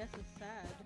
yes is sad.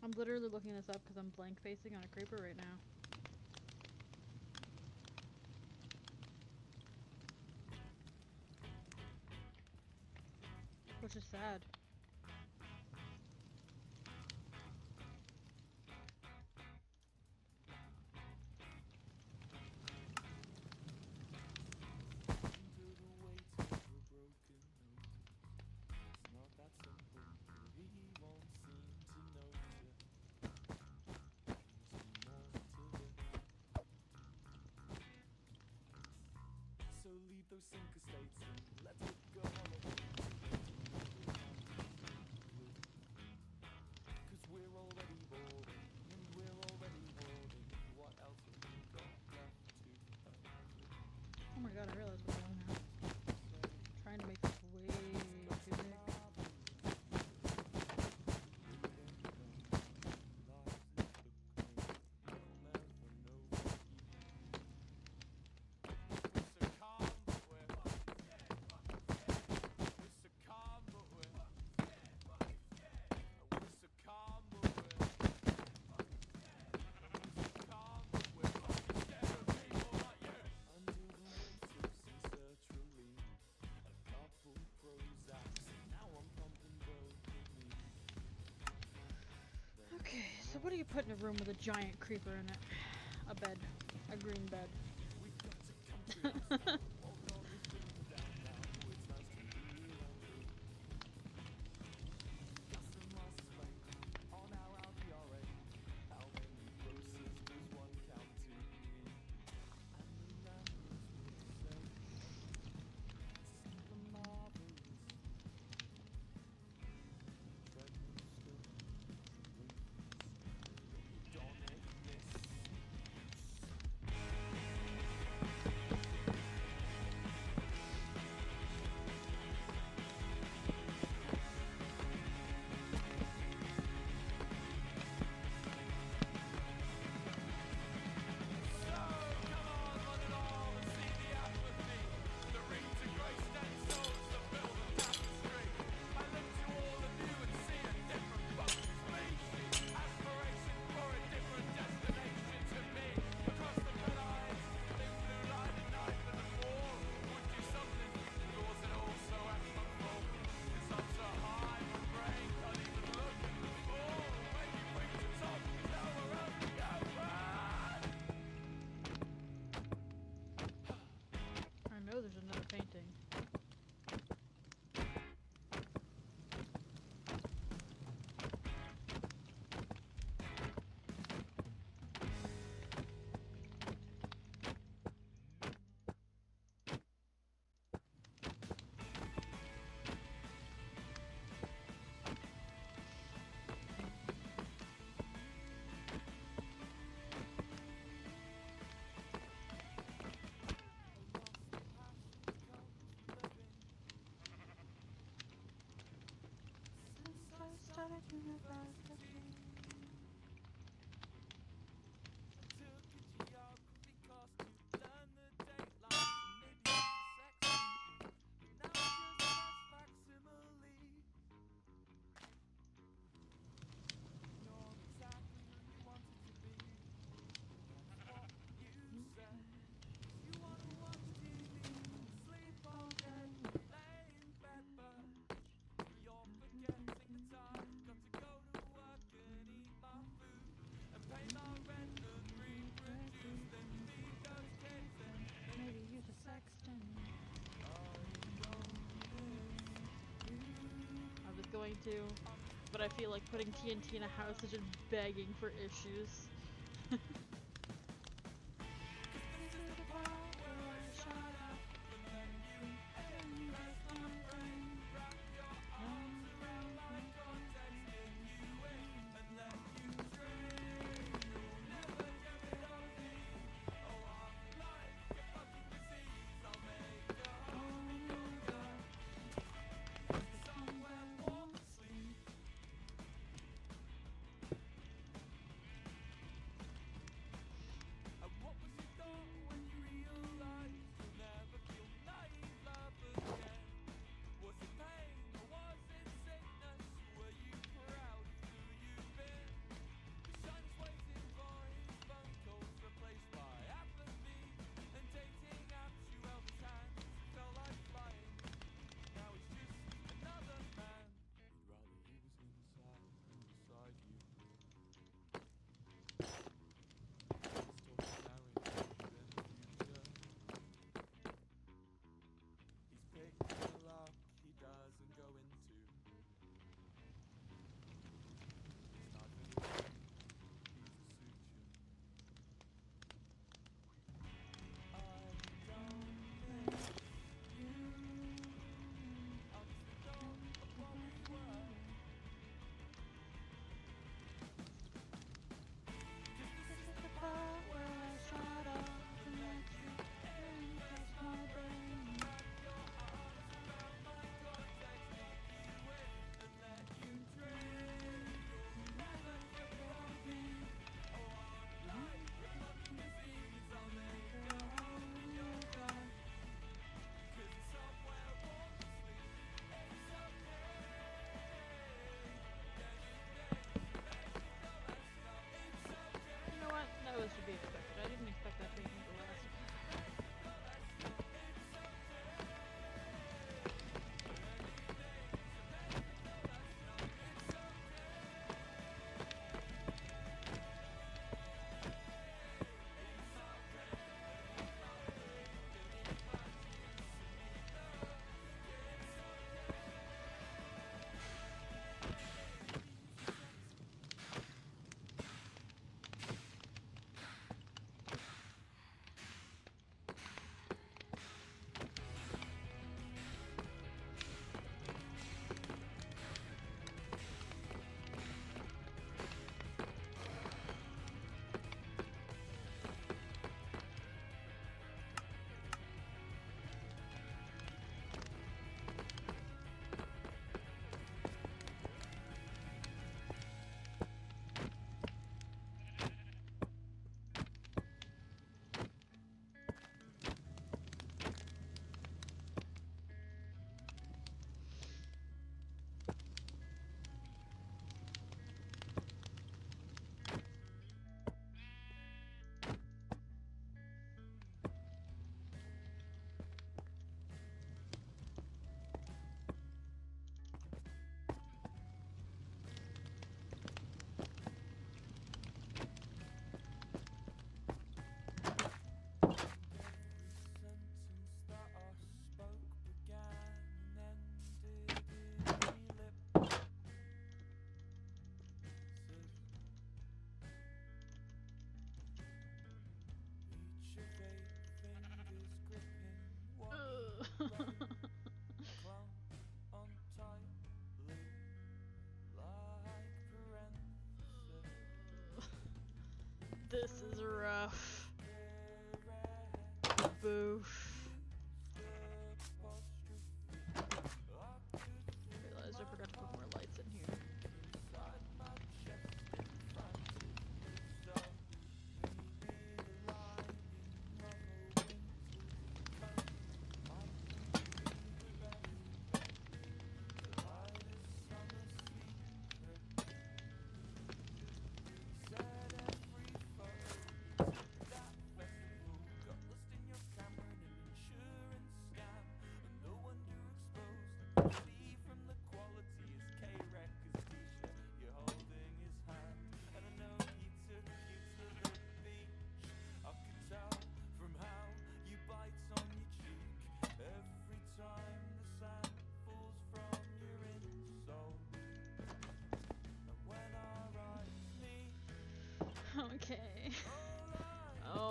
I'm literally looking this up because I'm blank facing on a creeper right now. Which is sad. Oh my god, I realize what's going on now. Trying to make this way too big. Okay, so what do you put in a room with a giant creeper in it? A bed. A green bed. Maybe use a sexton. I was going to, but I feel like putting TNT in a house is just begging for issues. You know what? That was to be expected. I didn't expect that treatment to last. This is rough. Boof. Realized I forgot to put more lights in here.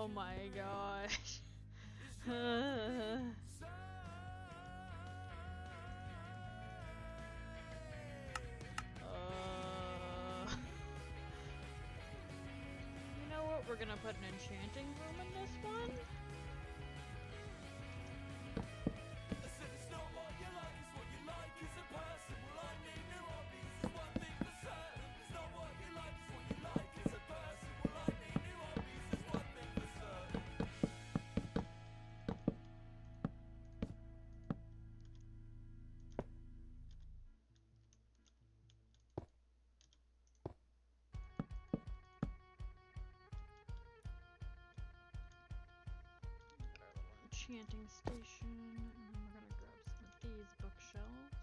Oh my gosh. You know what? We're gonna put an enchanting room in this one. Got our little enchanting station, and then we're gonna grab some of these bookshelves.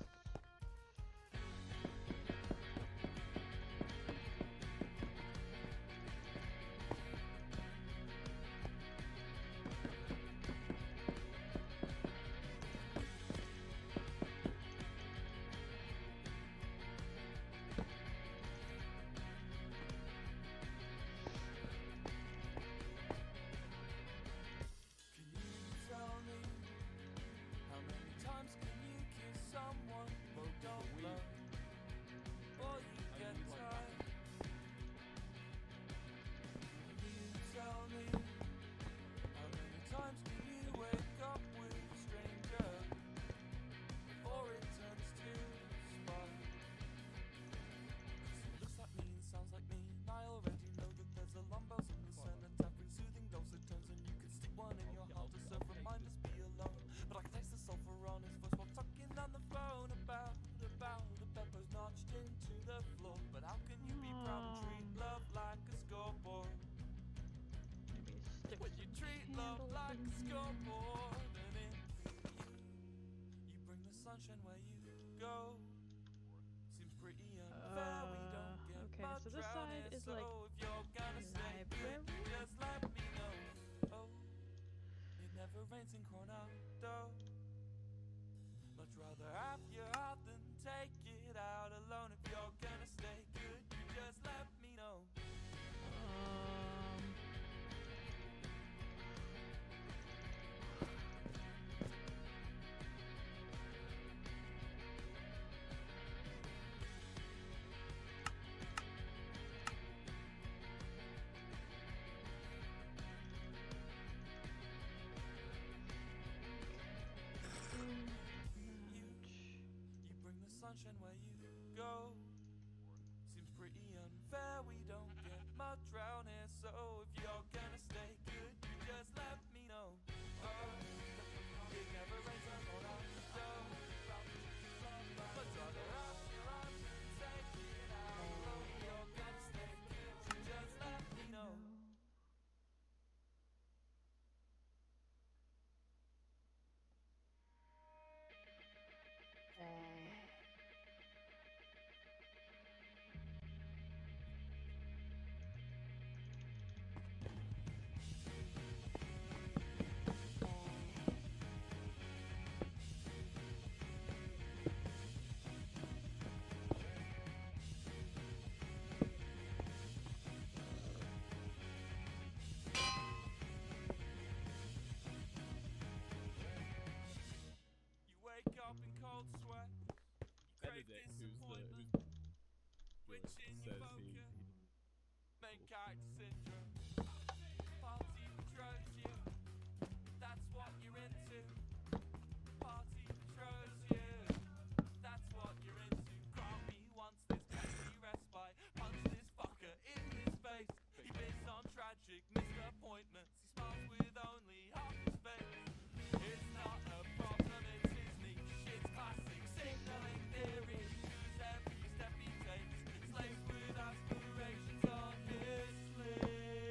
Maybe stick some candles in here. Okay, so this side is like library. Much rather have your heart than take it out alone. If you're gonna stay good, you just let me know. You bring the sunshine where you go. Seems pretty unfair, we don't get much round here. So if you're gonna stay good, you just let me know. It never rains on our stone. But rather have your heart than take it out alone. If you're gonna stay good, you just let me know. You wake up in cold sweat. You crave Benedict, who's disappointment. Which in your says focus. he Main character syndrome. Party betrays you. That's what you're into. Party betrays you. That's what you're into. Grant me once this petty respite. Punch this fucker in his face. He bids on tragic missed appointments. He smiles with only half his face. It's not a problem, it's his niche. It's classic signaling theory. Choose every step he takes. Slaves with aspirations on his sleeve.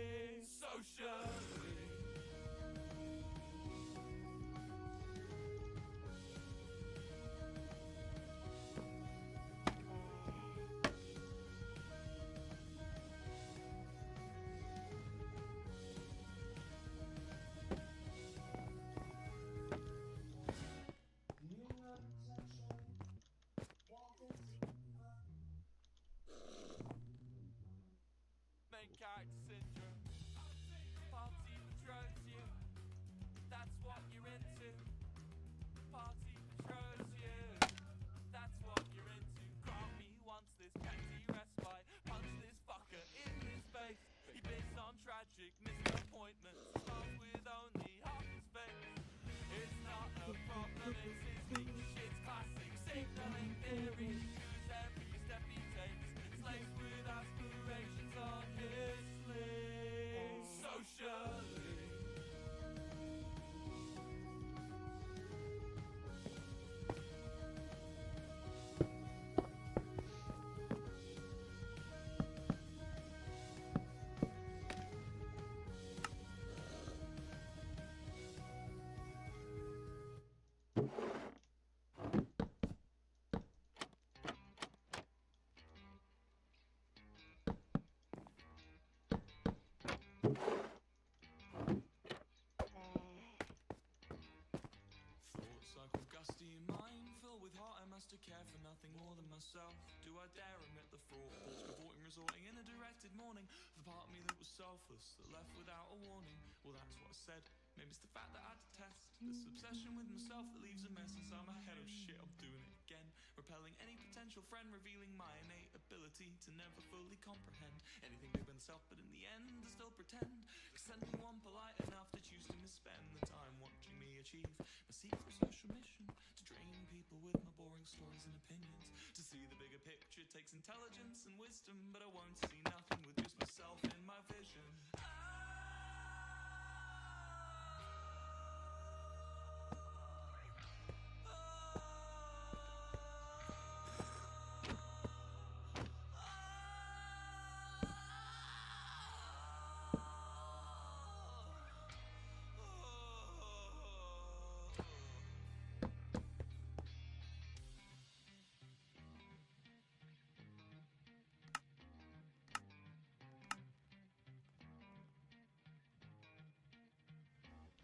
must have cared for nothing more than myself. Do I dare admit the fraud? Thoughts cavorting, resorting in a directed morning. The part of me that was selfless, that left without a warning. Well, that's what I said. Maybe it's the fact that I detest this obsession with myself that leaves a mess inside my head. Oh shit, I'm doing it again. Repelling any potential friend, revealing my innate ability to never fully comprehend anything bigger than self, but in the end, I still pretend. Cause anyone polite enough to choose to misspend the time watching me achieve my secret social mission to drain people with my boring stories and opinions. To see the bigger picture takes intelligence and wisdom, but I won't see nothing with just myself in my vision.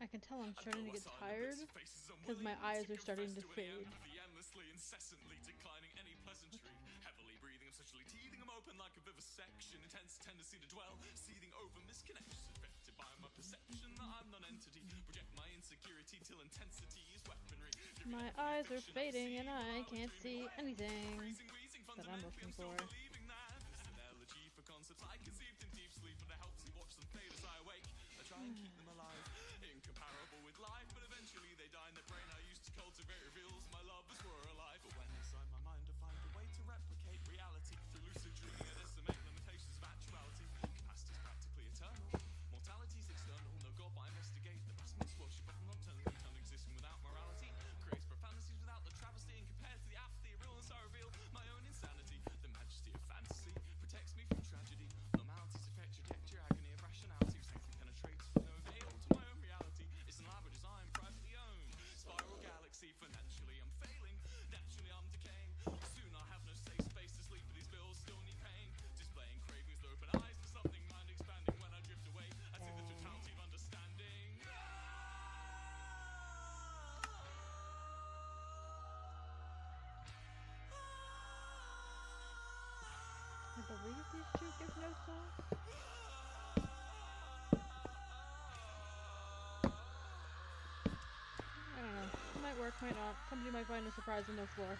I can tell I'm starting to get tired because my eyes are starting to fade. Endlessly, incessantly declining any pleasantry. Heavily breathing, essentially teething them open like a vivisection. Intense tendency to dwell, seething over misconnections. Affected by my perception that I'm non-entity. Project my insecurity till intensity is weaponry. My eyes are fading and I can't see anything that I'm looking for. Believing that this is an elegy for concepts I conceived in deep sleep, and it helps me watch them fade as I awake. I try and keep them alive, incomparable with life, but eventually they die, and the brain I used to cultivate reveals my lovers were alive. But when inside my mind I find a way to replicate reality through lucid dreaming and estimate limitations of actuality. Capacity's practically eternal, mortality's external. No God, but I investigate the vastness worship of nocturnally eternal existing without morality. Creates profanities without the travesty, and compared to the apathy of realness I reveal my own insanity. The majesty of fantasy protects me from tragedy. Normalities affect your texture, agony of rationality. Safely penetrates with no veil to my own reality. It's an elaborate design, privately owned. Spiral galaxy, financially I'm failing. Naturally I'm decaying. Soon I'll have no safe space to sleep, but these bills still need paying. Displaying cravings with open eyes for something mind expanding. When I drift away, I see the totality of understanding. I believe these two give no sauce. I don't know. Might work, might not. Somebody might find a surprise in no floor.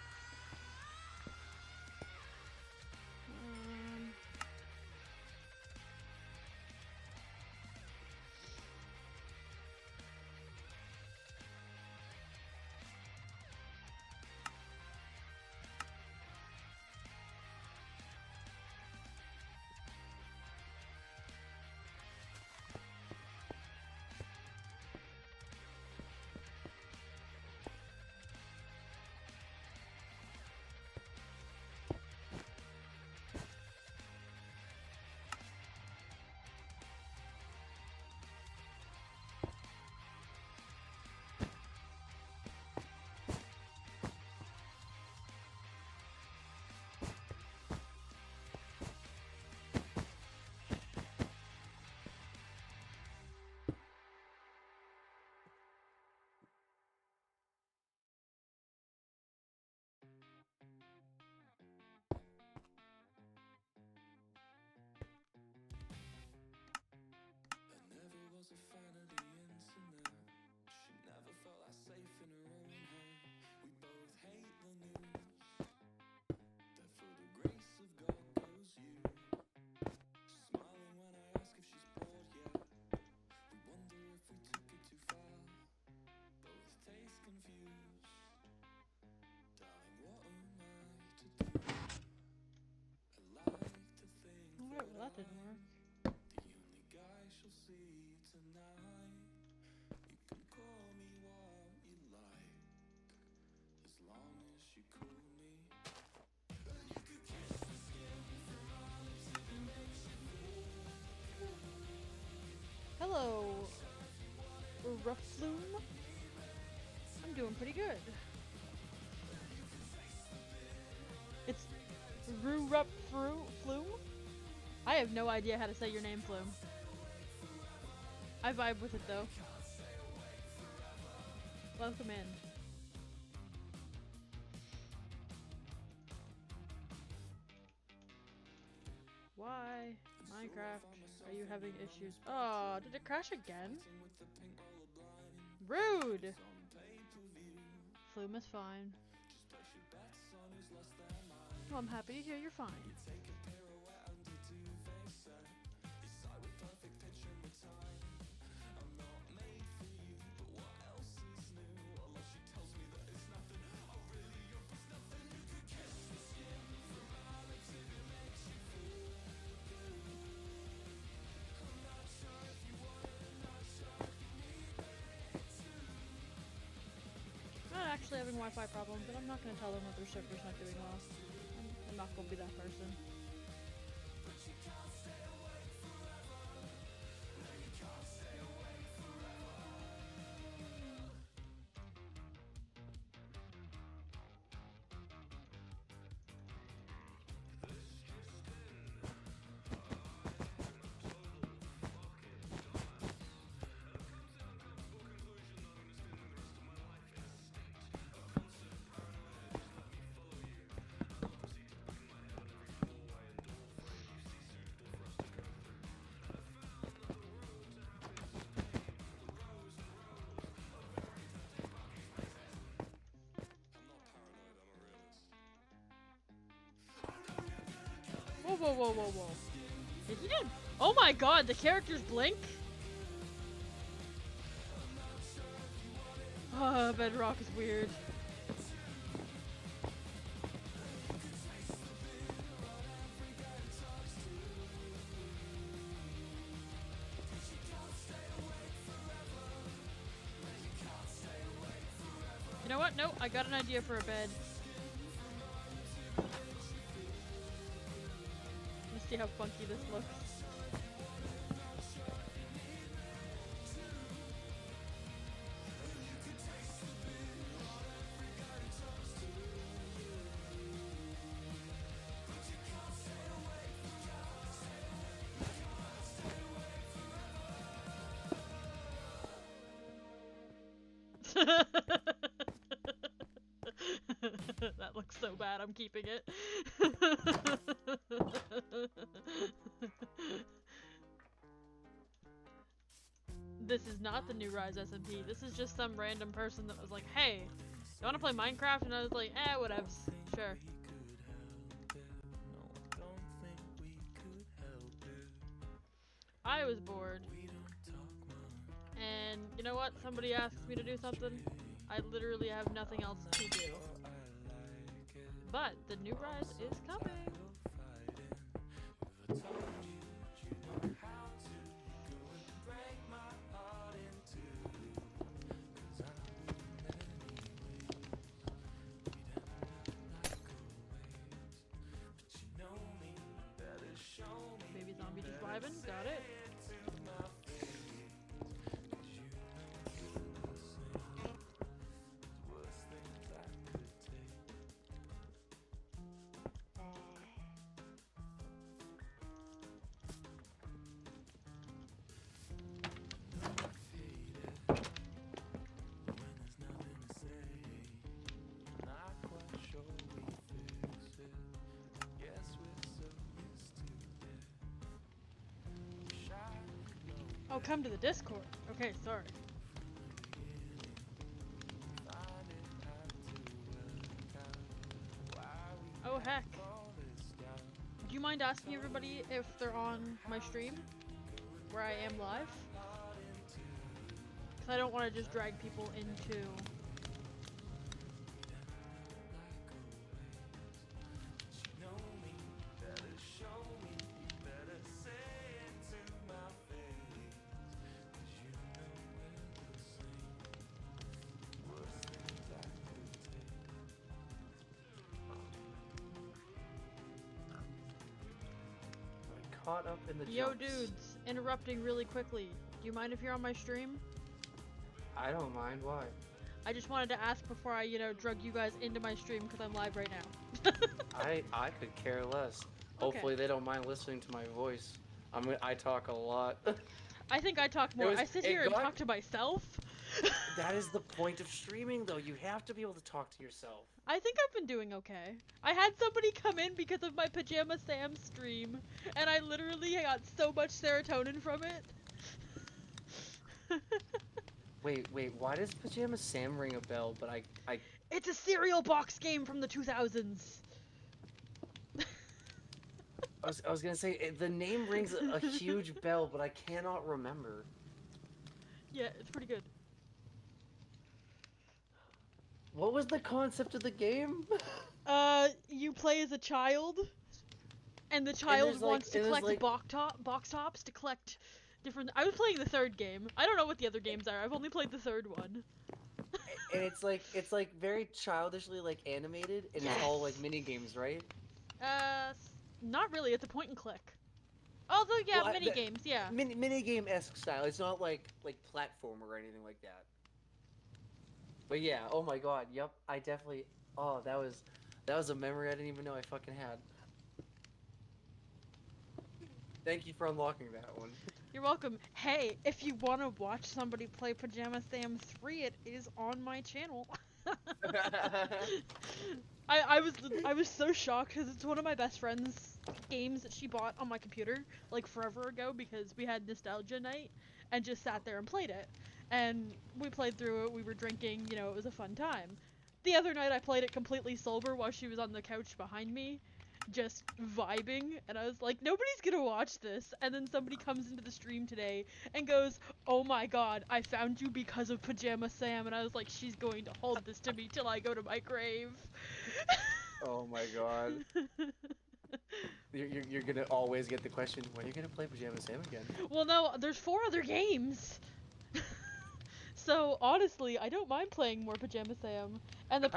Was a fan of the internet. She never felt as safe in her own head. We both hate the news. That for the grace of God goes you. Smiling when I ask if she's bored yet. We wonder if we took it too far. Both taste confused. Darling, what am I to do? I like to think Alright, well that didn't work. the only guy she'll see tonight. You can call me what you like, as long as you cool me. And you could kiss the skin from my lips if it makes you feel. Hello, Rough Flume. I'm doing pretty good. It's Rurup Flume? I have no idea how to say your name, Flume. I vibe with it though. Welcome in. Why? Minecraft, are you having issues? Oh, did it crash again? Rude! Flume is fine. Well, I'm happy to hear you're fine. Not actually having Wi-Fi problems, but I'm not gonna tell them that their server's not doing well. I'm not gonna be that person. Whoa, whoa, whoa, whoa, whoa. Did he just... Oh my god, the characters blink? Bedrock is weird. You know what? No, I got an idea for a bed. Let's see how funky this looks. That looks so bad, I'm keeping it. This is not the new Rise SMP. This is just some random person that was like, hey, you wanna play Minecraft? And I was like, whatevs. Sure. I was bored. And you know what? Somebody asks me to do something. I literally have nothing else to do. But the new Rise is coming. Baby zombie just vibing. Got it. Oh, come to the Discord. Okay, sorry. Oh, heck. Do you mind asking everybody if they're on my stream? Where I am live? Because I don't want to just drag people into... Caught up in the Yo, jumps. dudes, interrupting really quickly. Do you mind if you're on my stream? I don't mind. Why? I just wanted to ask before I, drug you guys into my stream because I'm live right now. I could care less. Hopefully they don't mind listening to my voice. I talk a lot. I think I talk more. I sit here and talk to myself. That is the point of streaming, though. You have to be able to talk to yourself. I think I've been doing okay. I had somebody come in because of my Pajama Sam stream, and I literally got so much serotonin from it. Wait, why does Pajama Sam ring a bell, but I It's a cereal box game from the 2000s. I was gonna say, the name rings a huge bell, but I cannot remember. Yeah, it's pretty good. What was the concept of the game? You play as a child, and the child there's, like- wants to and there's, collect like- box tops to collect different. I was playing the third game. I don't know what the other games are. I've only played the third one. And it's like very childishly like animated, and it's all like mini games, right? Not really. It's a point and click. Although, yeah, Well, mini games, yeah. Mini game esque style. It's not like platformer or anything like that. But yeah, oh my god, yep, I definitely. Oh, that was a memory I didn't even know I fucking had. Thank you for unlocking that one. You're welcome. Hey, if you want to watch somebody play Pajama Sam 3, it is on my channel. I was so shocked because it's one of my best friend's games that she bought on my computer like forever ago because we had nostalgia night and just sat there and played it. And we played through it, we were drinking, you know, it was a fun time. The other night I played it completely sober while she was on the couch behind me, just vibing, and I was like, nobody's gonna watch this. And then somebody comes into the stream today and goes, oh my god, I found you because of Pajama Sam, and I was like, she's going to hold this to me till I go to my grave. Oh my god. You're gonna always get the question, when are you gonna play Pajama Sam again? Well, no, there's 4 other games. So honestly, I don't mind playing more Pajama Sam. And the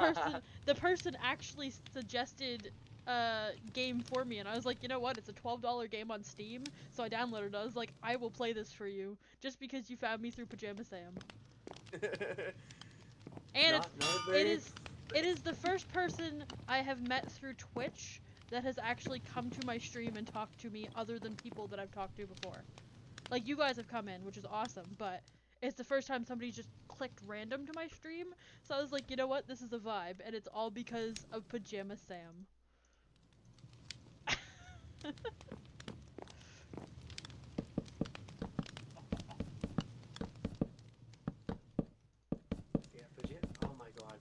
person actually suggested a game for me, and I was like, you know what? It's a $12 game on Steam, so I downloaded it. I was like, I will play this for you just because you found me through Pajama Sam. And it is the first person I have met through Twitch that has actually come to my stream and talked to me other than people that I've talked to before. Like, you guys have come in, which is awesome, but it's the first time somebody just clicked random to my stream, so I was like, you know what, this is a vibe, and it's all because of Pajama Sam. Yeah, oh my god.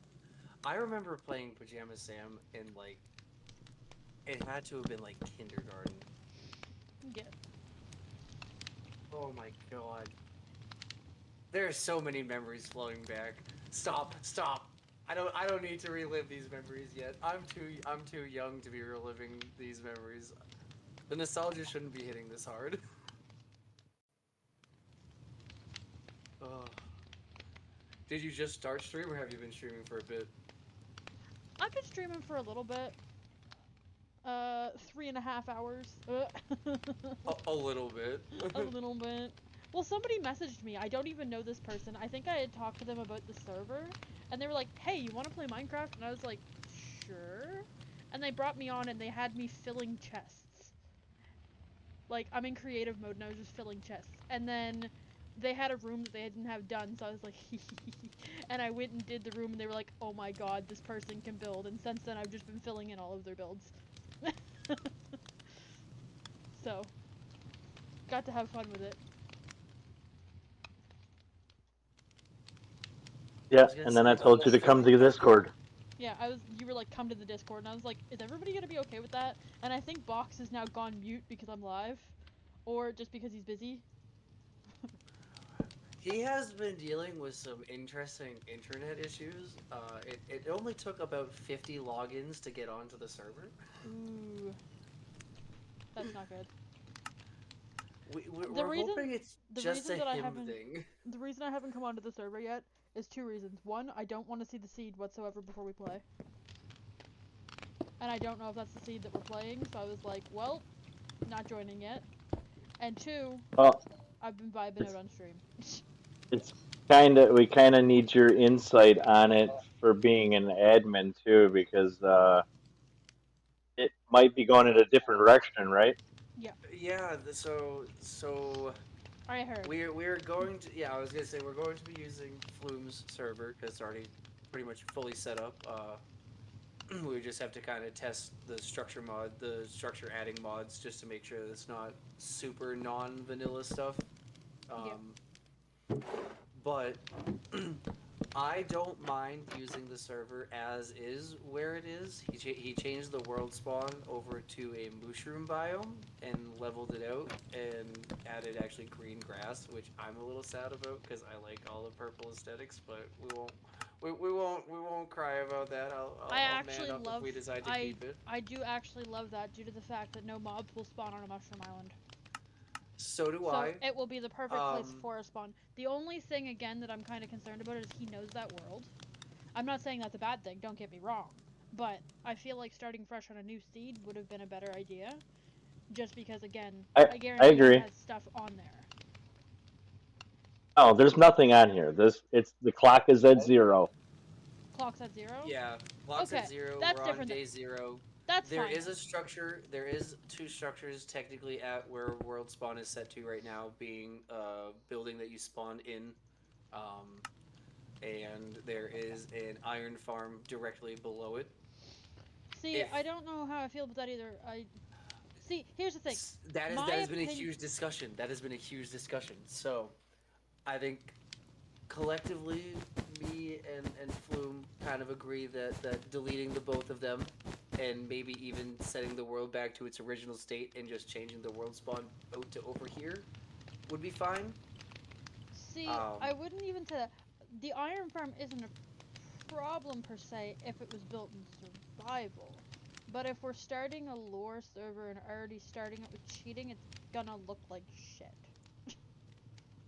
I remember playing Pajama Sam in like, it had to have been like kindergarten. Yeah. Oh my god. There are so many memories flowing back. Stop. I don't need to relive these memories yet. I'm too young to be reliving these memories. The nostalgia shouldn't be hitting this hard. Oh. Did you just start stream, or have you been streaming for a bit? I've been streaming for a little bit. 3.5 hours. A little bit. A little bit. Well, somebody messaged me. I don't even know this person. I think I had talked to them about the server, and they were like, hey, you want to play Minecraft? And I was like, sure. And they brought me on, and they had me filling chests. Like, I'm in creative mode, and I was just filling chests. And then they had a room that they didn't have done, so I was like, and I went and did the room, and they were like, oh my god, this person can build. And since then, I've just been filling in all of their builds. So, got to have fun with it. Yeah, and then I told you to come to the Discord. Yeah, you were like, come to the Discord, and I was like, is everybody gonna be okay with that? And I think Box has now gone mute because I'm live, or just because he's busy. He has been dealing with some interesting internet issues. It only took about 50 logins to get onto the server. Ooh. That's not good. We're hoping it's just a him thing. The reason I haven't come onto the server yet is 2 reasons. One, I don't want to see the seed whatsoever before we play. And I don't know if that's the seed that we're playing, so I was like, well, not joining yet. And 2, Well, I've been vibing out on stream. we kind of need your insight on it for being an admin too, because it might be going in a different direction, right? Yeah. So I heard. We're going to, yeah, I was gonna say we're going to be using Flume's server because it's already pretty much fully set up. We just have to kind of test the structure adding mods just to make sure that it's not super non-vanilla stuff. But I don't mind using the server as is where it is. He changed the world spawn over to a mushroom biome and leveled it out and added actually green grass, which I'm a little sad about because I like all the purple aesthetics, but we won't cry about that. I I'll actually man up love. if we decide to keep it. I do actually love that due to the fact that no mobs will spawn on a mushroom island. So do So I. it will be the perfect place Um, for a spawn. The only thing again that I'm kind of concerned about is he knows that world. I'm not saying that's a bad thing. Don't get me wrong, but I feel like starting fresh on a new seed would have been a better idea. Just because again, I guarantee agree. he has stuff on there. Oh, there's nothing on here. It's the clock is at 0. Clock's at 0. yeah, clock's Okay, at 0. that's We're on different. day 0. That's There fine. is a structure. There is 2 structures technically at where world spawn is set to right now, being a building that you spawn in, and there is an iron farm directly below it. See, I don't know how I feel about that either. See, here's the thing. That My has been a opinion- huge discussion. That has been a huge discussion. So, I think collectively, me and Flume kind of agree that deleting the both of them and maybe even setting the world back to its original state and just changing the world spawn out to over here would be fine. See, I wouldn't even say that. The iron farm isn't a problem per se if it was built in survival. But if we're starting a lore server and already starting it with cheating, it's gonna look like shit.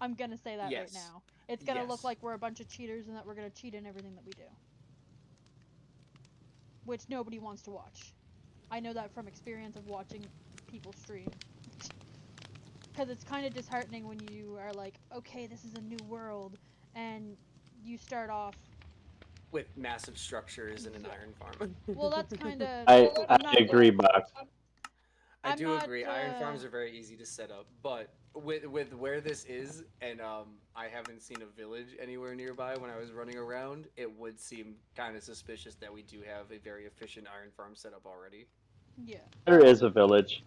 I'm gonna say that right Yes. now. It's gonna look Yes. like we're a bunch of cheaters and that we're gonna cheat in everything that we do. Which nobody wants to watch. I know that from experience of watching people stream. Because it's kind of disheartening when you are like, okay, this is a new world, and you start off. With massive structures and an Yeah. iron farm. Well, that's kind of. I not, agree, Box. I I'm do not, agree. Iron farms are very easy to set up, but with where this is, and I haven't seen a village anywhere nearby when I was running around, it would seem kind of suspicious that we do have a very efficient iron farm set up already. Yeah. There is a village.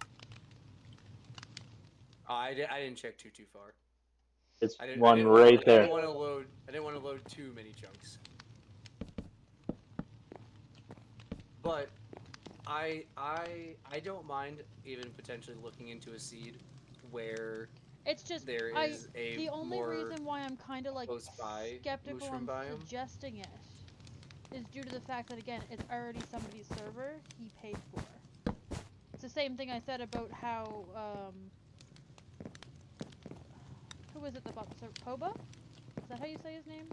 I didn't check too far. It's I didn't, one I didn't right want, there. I didn't want to load too many chunks. But I don't mind even potentially looking into a seed where It's just there is a the only more reason why I'm kind of like close by skeptical mushroom on biome. suggesting it is due to the fact that again, it's already somebody's server he paid for. It's the same thing I said about how who was it that bought the server? Poba? Is that how you say his name?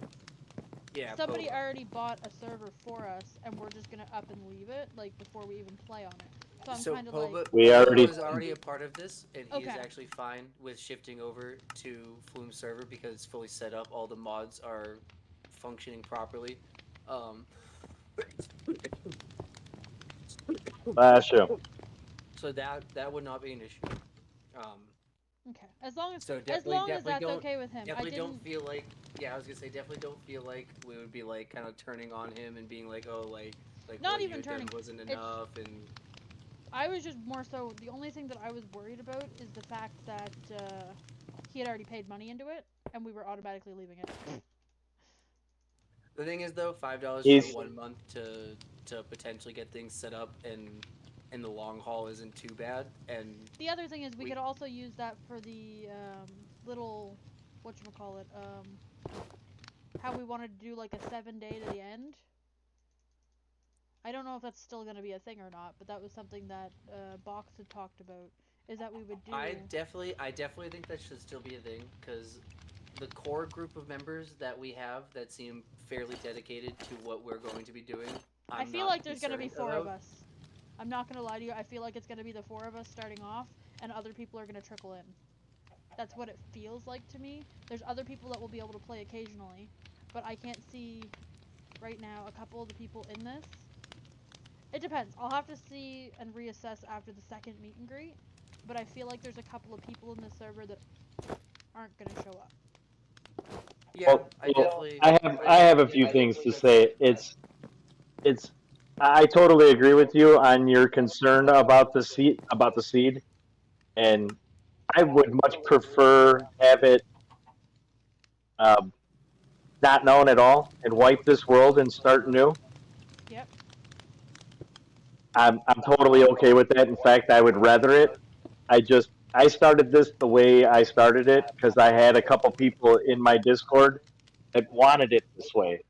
Yeah, Somebody Boba. already bought a server for us, and we're just gonna up and leave it, like before we even play on it. So I'm So kind of Poba, like, We Poba already- was already a part of this, and he is Okay. actually fine with shifting over to Flume server because it's fully set up. All the mods are functioning properly. Flash you. So that would not be an issue. okay, as long as So that's definitely don't okay with him. I definitely didn't. don't feel like I was gonna say definitely don't feel like we would be like kind of turning on him and being like, oh, like Not what you even had done turning. wasn't It's- enough and I was just more so. The only thing that I was worried about is the fact that he had already paid money into it, and we were automatically leaving it. the thing is though, $5 He's- for 1 month to potentially get things set up and in the long haul isn't too bad. And The other thing is we We- could also use that for the little whatchamacallit, how we wanted to do like a 7-day to the end. I don't know if that's still gonna be a thing or not, but that was something that Box had talked about. Is that we would do. I definitely think that should still be a thing because the core group of members that we have that seem fairly dedicated to what we're going to be doing. I feel not like there's gonna be concerned 4 of about. us. I'm not gonna lie to you. I feel like it's gonna be the 4 of us starting off, and other people are gonna trickle in. That's what it feels like to me. There's other people that will be able to play occasionally, but I can't see right now a couple of the people in this. It depends. I'll have to see and reassess after the second meet and greet, but I feel like there's a couple of people in this server that aren't gonna show up. Yeah, Well, I definitely. I have a few things to say. It's I totally agree with you on your concern about the seed, and I would much prefer have it um, not known at all and wipe this world and start new. Yep. I'm totally okay with that. In fact, I would rather it. I started this the way I started it because I had a couple people in my Discord that wanted it this way.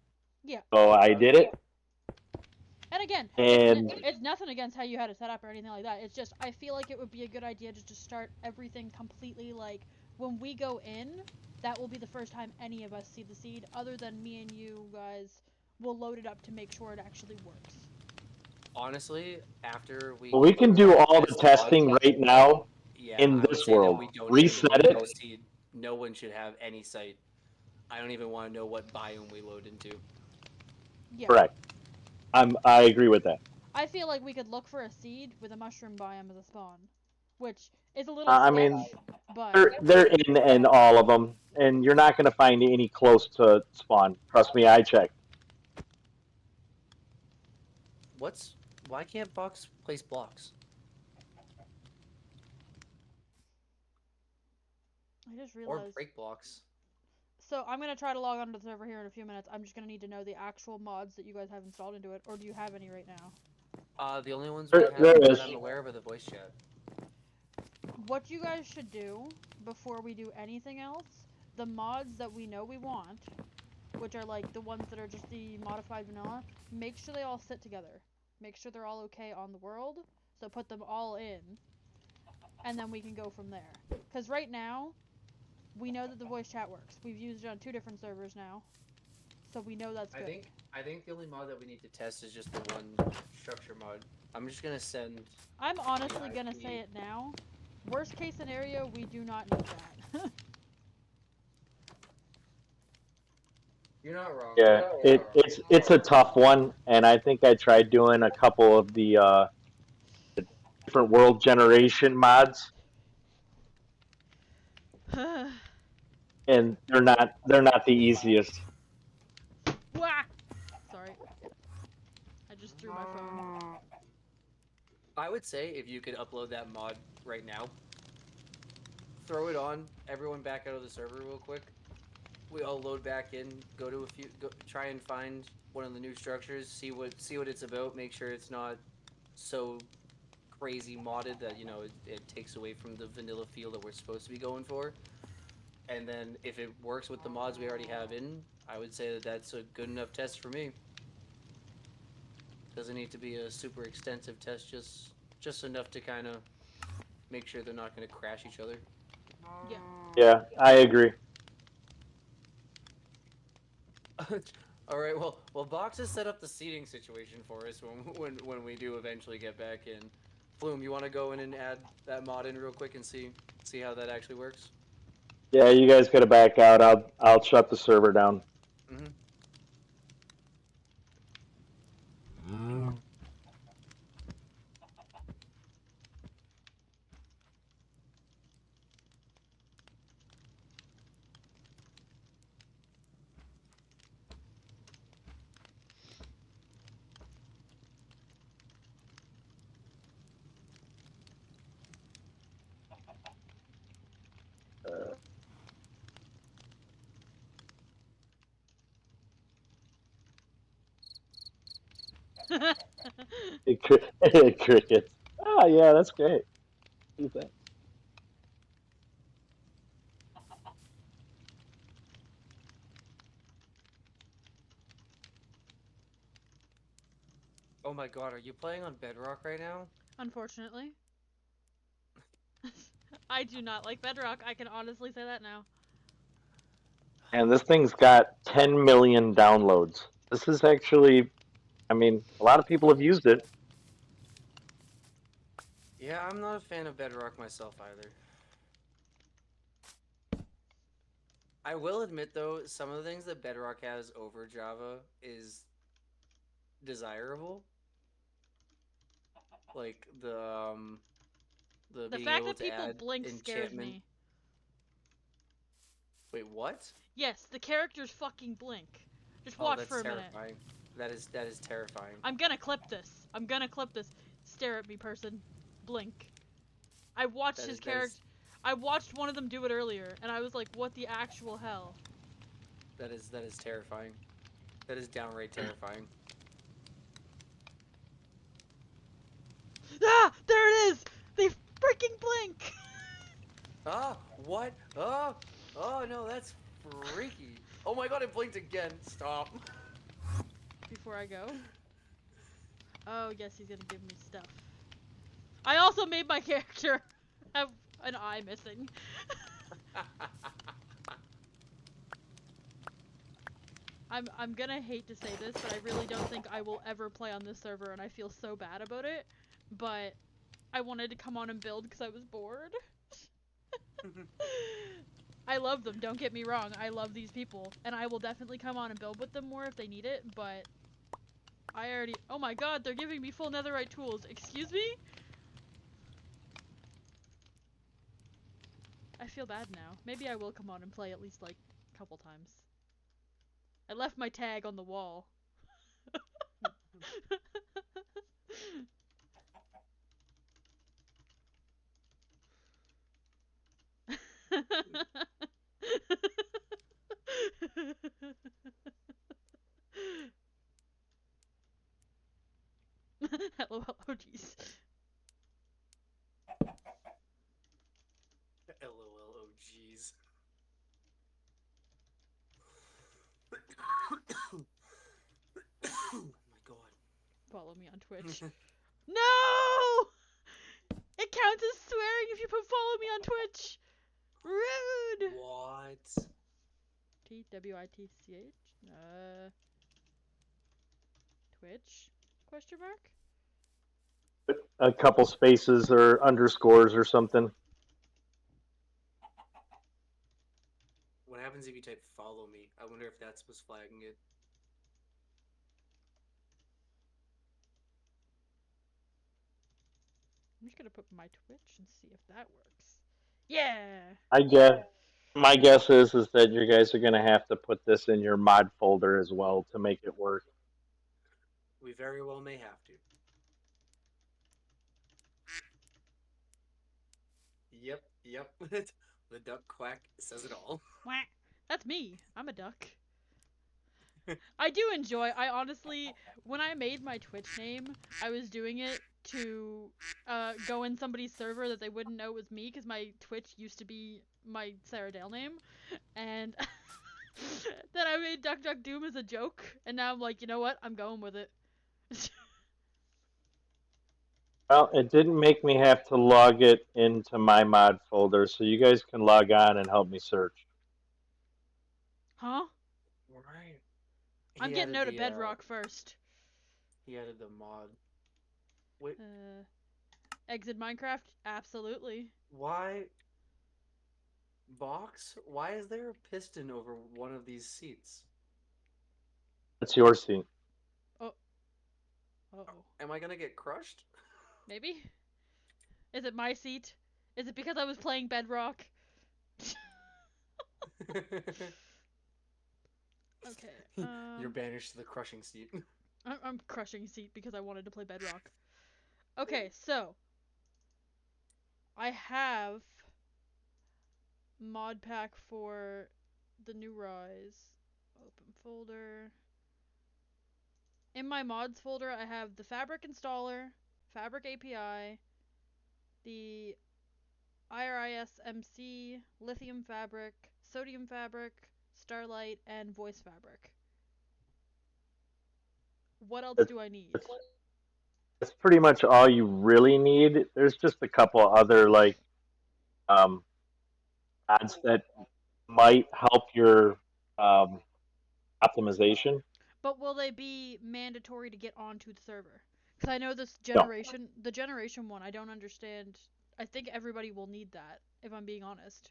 Yeah. So I did it, And again, and it's nothing against how you had it set up or anything like that. It's just I feel like it would be a good idea just to start everything completely like when we go in. That will be the first time any of us see the seed, other than me and you guys will load it up to make sure it actually works. Honestly, after we we get can through do all all this the mod, testing right now yeah, in I would this say that world. we don't even Reset load it. no seed. No one should have any sight. I don't even want to know what biome we load into. Yeah. Correct. I agree with that. I feel like we could look for a seed with a mushroom biome as a spawn, which is a little I sketch, mean, but they're in all of them, and you're not going to find any close to spawn. Trust me, I checked. What's why can't Box place blocks? I just Or realized. break blocks? So I'm gonna try to log onto the server here in a few minutes. I'm just gonna need to know the actual mods that you guys have installed into it, or do you have any right now? The only ones we have There that is. I'm aware of are the voice chat. What you guys should do before we do anything else, the mods that we know we want, which are like the ones that are just the modified vanilla, make sure they all sit together. Make sure they're all okay on the world, so put them all in, and then we can go from there. Because right now, we know that the voice chat works. We've used it on 2 different servers now, so we know that's good. I think the only mod that we need to test is just the one structure mod. I'm just gonna send. I'm honestly gonna IP. say it now. Worst case scenario, we do not need that. You're not wrong. Yeah, it's a tough one, and I think I tried doing a couple of the different world generation mods, and they're not the easiest. Wah! Sorry. I just threw my phone. I would say if you could upload that mod right now, throw it on, everyone back out of the server real quick. We all load back in, go to try and find one of the new structures, see what it's about, make sure it's not so crazy modded that it takes away from the vanilla feel that we're supposed to be going for. And then if it works with the mods we already have in, I would say that that's a good enough test for me. Doesn't need to be a super extensive test, just enough to kind of make sure they're not going to crash each other. Yeah. Yeah, I agree. All right, well, Box has set up the seating situation for us when we do eventually get back in. Flume, you want to go in and add that mod in real quick and see how that actually works? Yeah, you guys got to back out. I'll shut the server down. Mm-hmm. Crickets. Ah, yeah, that's great. What do you think? Oh my God, are you playing on Bedrock right now? Unfortunately. I do not like Bedrock. I can honestly say that now. And this thing's got 10 million downloads. This is actually, I mean, a lot of people have used it. Yeah, I'm not a fan of Bedrock myself either. I will admit though, some of the things that Bedrock has over Java is desirable. Like the The being fact able that to people add blink scares enchantment. me. Wait, what? Yes, the characters fucking blink. Just Oh, watch that's for a minute. terrifying. That is terrifying. I'm gonna clip this. I'm gonna clip this. Stare at me, person. Blink. I watched That his is- that is- character. I watched one of them do it earlier, and I was like, what the actual hell? That is terrifying. That is downright terrifying. Ah! There it is! They freaking blink! Ah, what? Oh, oh no, that's freaky. Oh my god, it blinked again. Stop. Before I go. Oh, yes, he's gonna give me stuff. I also made my character have an eye missing. I'm gonna hate to say this, but I really don't think I will ever play on this server, and I feel so bad about it. But I wanted to come on and build because I was bored. I love them, don't get me wrong. I love these people, and I will definitely come on and build with them more if they need it, but I already— oh my god, they're giving me full netherite tools. Excuse me? I feel bad now. Maybe I will come on and play at least like a couple times. I left my tag on the wall. LOL, oh jeez. LOL, oh jeez. Oh my god. Follow me on Twitch. No! It counts as swearing if you put follow me on Twitch! Rude! What? TWITCH? Twitch? Question mark? A couple spaces or underscores or something. What happens if you type follow me? I wonder if that's what's flagging it. I'm just gonna put my Twitch and see if that works. Yeah! I guess my guess is that you guys are gonna have to put this in your mod folder as well to make it work. We very well may have to. Yep, yep. The duck quack says it all. Wah. That's me. I'm a duck. I do enjoy— I honestly, when I made my Twitch name, I was doing it to go in somebody's server that they wouldn't know it was me, because my Twitch used to be my Sarah Dale name, and then I made Duck Duck Doom as a joke, and now I'm like, you know what? I'm going with it. Well, it didn't make me have to log it into my mod folder, so you guys can log on and help me search. Huh? Right. I'm getting out of Bedrock first. He added the mod. Wait, Exit Minecraft? Absolutely. why? Box? Why is there a piston over one of these seats? That's your seat. Uh-oh. Am I gonna get crushed? Maybe? Is it my seat? Is it because I was playing Bedrock? Okay. You're banished to the crushing seat. I'm crushing seat because I wanted to play Bedrock. Okay, so I have mod pack for the New Rise. Open folder. In my mods folder, I have the Fabric installer, Fabric API, the IRISMC, Lithium Fabric, Sodium Fabric, Starlight, and Voice Fabric. What else do I need? That's pretty much all you really need. There's just a couple other odds that might help your optimization. But will they be mandatory to get onto the server? Because I know this No. generation, the generation one, I don't understand. I think everybody will need that, if I'm being honest.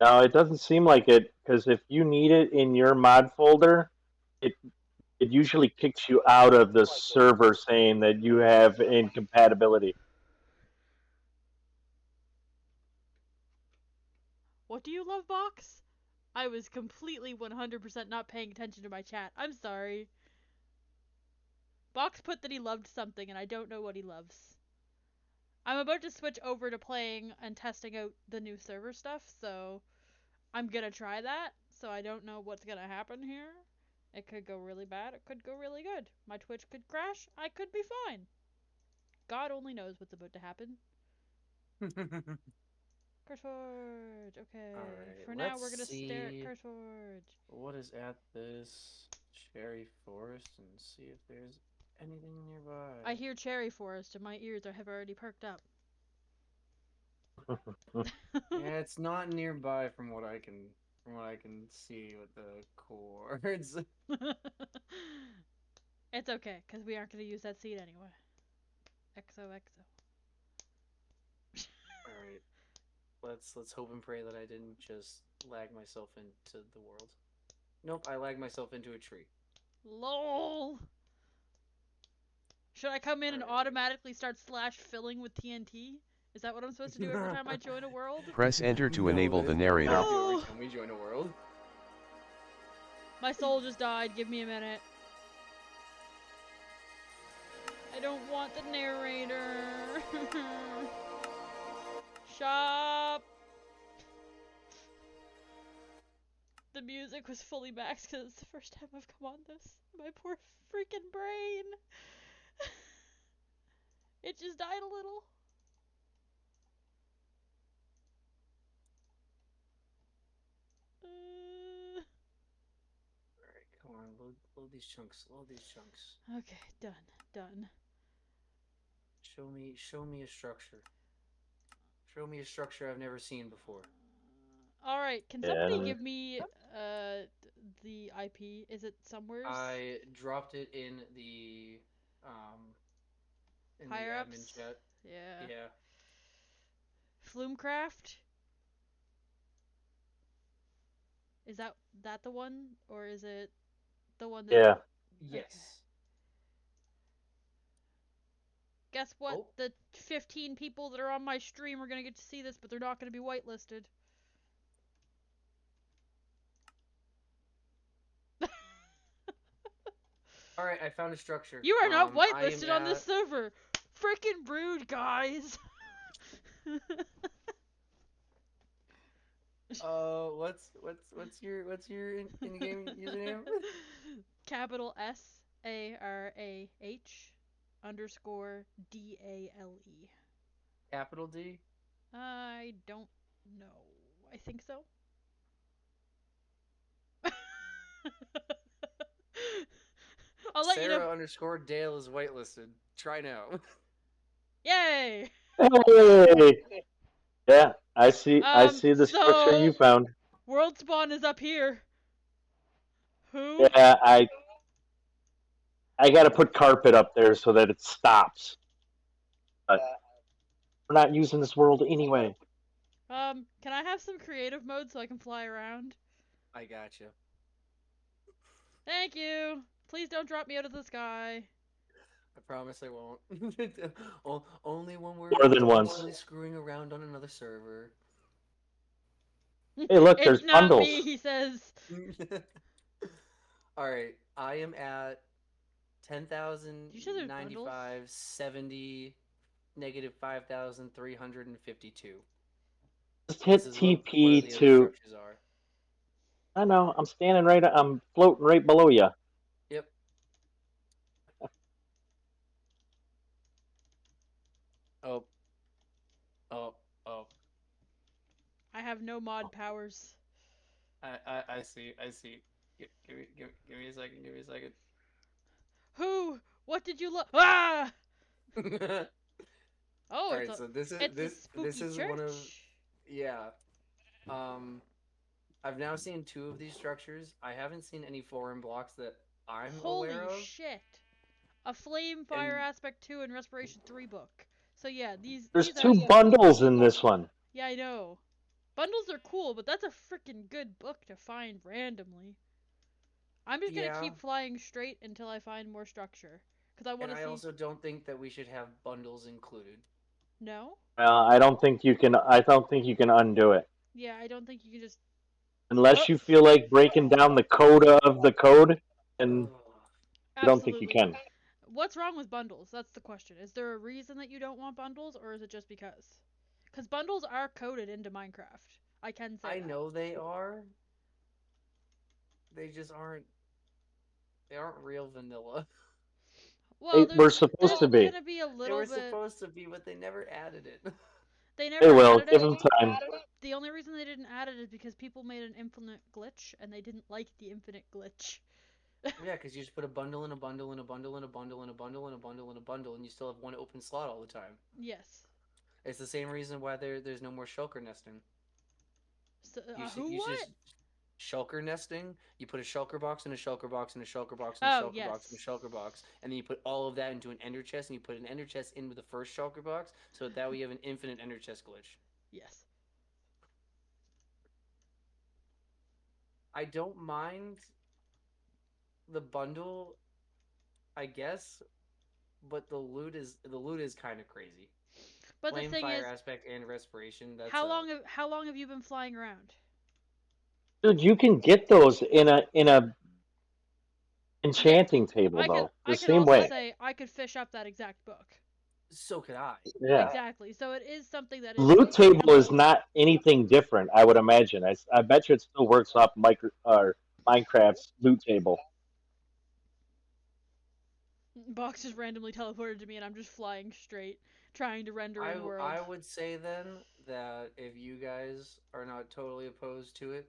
No, it doesn't seem like it, because if you need it in your mod folder, it usually kicks you out of the server saying that you have incompatibility. What do you love, Box? I was completely 100% not paying attention to my chat. I'm sorry. Box put that he loved something, and I don't know what he loves. I'm about to switch over to playing and testing out the new server stuff, so I'm gonna try that. So I don't know what's gonna happen here. It could go really bad, it could go really good. My Twitch could crash, I could be fine. God only knows what's about to happen. Curseforge! Okay. Alright, For now, we're let's gonna stare at see Curseforge. what is at this cherry forest and see if there's anything nearby. I hear Cherry Forest, and my ears have already perked up. Yeah, it's not nearby from what I can see with the chords. It's okay, because we aren't gonna use that seed anyway. XOXO. Alright. Let's hope and pray that I didn't just lag myself into the world. Nope, I lagged myself into a tree. LOL! Should I come in and Alright. automatically start /filling with TNT? Is that what I'm supposed to do every time I join a world? Press enter to No, enable that the is not what I narrator. do every time we join a world. My soul just died, give me a minute. I don't want the narrator. Shop! The music was fully maxed because it's the first time I've come on this. My poor freaking brain. It just died a little. Alright, come on, load these chunks, load these chunks. Okay, done. Show me a structure. Show me a structure I've never seen before. Alright, can Yeah, somebody and- give me the IP? Is it somewhere? I dropped it in the Higher admin ups? chat. Yeah. Yeah. Flumecraft? Is that the one? Or is it the one that... Yeah. Yes. Guess what? Oh. The 15 people that are on my stream are gonna get to see this, but they're not gonna be whitelisted. Alright, I found a structure. You are not I am whitelisted on this at- server! Freaking rude, guys! what's your in-game username? Capital SARAH _ DALE. Capital D? I don't know. I think so. I'll let you know. Sarah _ Dale is whitelisted. Try now. Yay! Hey! Yeah, I see the structure so- you found. World spawn is up here. Who? Yeah, I gotta put carpet up there so that it stops. But we're not using this world anyway. Can I have some creative mode so I can fly around? I gotcha. Thank you. Please don't drop me out of the sky. I promise I won't. Only when we're More than once. only screwing around on another server. Hey, look, It's there's not bundles. me, he says. Alright, I am at You said there's bundles? 10,095, 70, negative 5,352. Just hit This is what one of TP the other to. structures are. I know. I'm floating right below you. Yep. Oh. Oh. Oh. I have no mod powers. I see. Give me a second. Give me a second. Who? What did you look? Ah! Oh, Alright, it's so this is a this spooky is church. one of yeah. I've now seen 2 of these structures. I haven't seen any foreign blocks that I'm Holy aware of. shit! A Flame Fire And- Aspect 2 and Respiration 3 book. So yeah, these. There's these 2 are... bundles in this one. Yeah, I know. Bundles are cool, but that's a freaking good book to find randomly. I'm just gonna Yeah. keep flying straight until I find more structure, because I want And to I see. also don't think that we should have bundles included. No. I don't think you can. I don't think you can undo it. Yeah, I don't think you can just. Unless Oh, you feel like breaking down the code of the code, and Ugh. I don't think you absolutely. can. What's wrong with bundles? That's the question. Is there a reason that you don't want bundles, or is it just because? Because bundles are coded into Minecraft. I can say I that. know they are. They just aren't. They aren't real vanilla. Well, We're supposed there's to be. gonna be a They little were bit. supposed to be, but they never added it. They They never will. added Give it. them time. The only reason they didn't add it is because people made an infinite glitch, and they didn't like the infinite glitch. Yeah, because you just put a bundle in a bundle in a bundle in a bundle in a bundle in a bundle in a bundle, and you still have one open slot all the time. Yes. It's the same reason why there's no more shulker nesting. So, You who should what? just shulker nesting. You put a shulker box and a shulker box and a shulker box and a Oh shulker box and a yes. shulker box, and then you put all of that into an ender chest, and you put an ender chest in with the first shulker box, so that way you have an infinite ender chest glitch. Yes. I don't mind the bundle, I guess, but the loot is kind of crazy. But the Flame thing fire is, aspect and respiration. That's how long have you been flying around? Dude, you can get those in a Yeah, enchanting table though. The I could same also way. say I could fish up that exact book. so could I. Yeah. Exactly. So it is something that is Loot table is available. not anything different, I would imagine. I bet you it still works off Minecraft's loot table. Box just randomly teleported to me, and I'm just flying straight, trying to render in world. I would say then that if you guys are not totally opposed to it,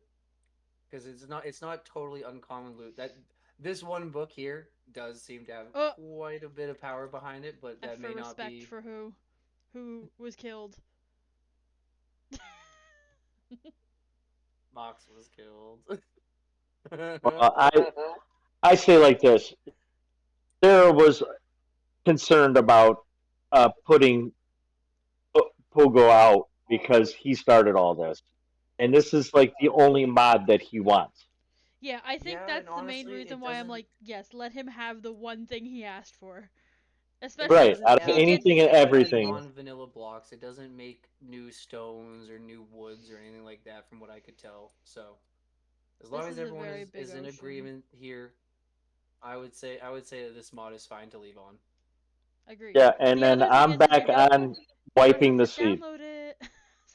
because it's not totally uncommon loot. That this one book here does seem to have Oh, quite a bit of power behind it, but F that for may not respect be. for who was killed. Mox was killed. Well, I say like this. Sarah was concerned about putting Pogo out because he started all this, and this is like the only mod that he wants. Yeah, I think Yeah, and that's the main honestly, reason it why I'm doesn't. like, yes, let him have the one thing he asked for. It Especially Right, doesn't because out of add he did. anything and any everything. non-vanilla blocks. It doesn't make new stones or new woods or anything like that, from what I could tell. So, as long This as is a everyone very big is in ocean. agreement here, I would say that this mod is fine to leave on. Agreed. Yeah, and The then other thing I'm is that back on you don't wiping have the to seed. download it,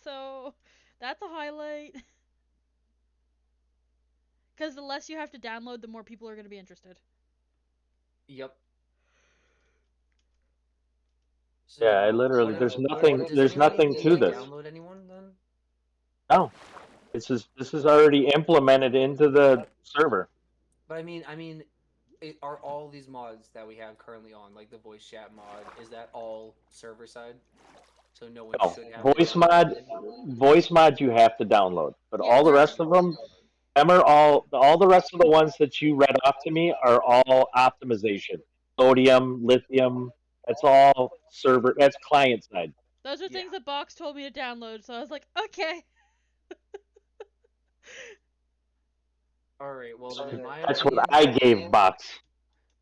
so that's a highlight. Because the less you have to download, the more people are going to be interested. Yep. Yeah, I So, literally does there's anybody nothing need to to this. download anyone then? No, this is already implemented into the server. But are all these mods that we have currently on, like the voice chat mod, is that all server side? So no one No, should have to download it. voice mod you have to download, but Yeah, all the there. rest of them are all the rest of the ones that you read off to me are all optimization. Sodium, lithium, that's all server. That's client side. Those are Yeah. things that Box told me to download, so I was like, okay. All right. Well, then, in my That's what opinion, I gave Box.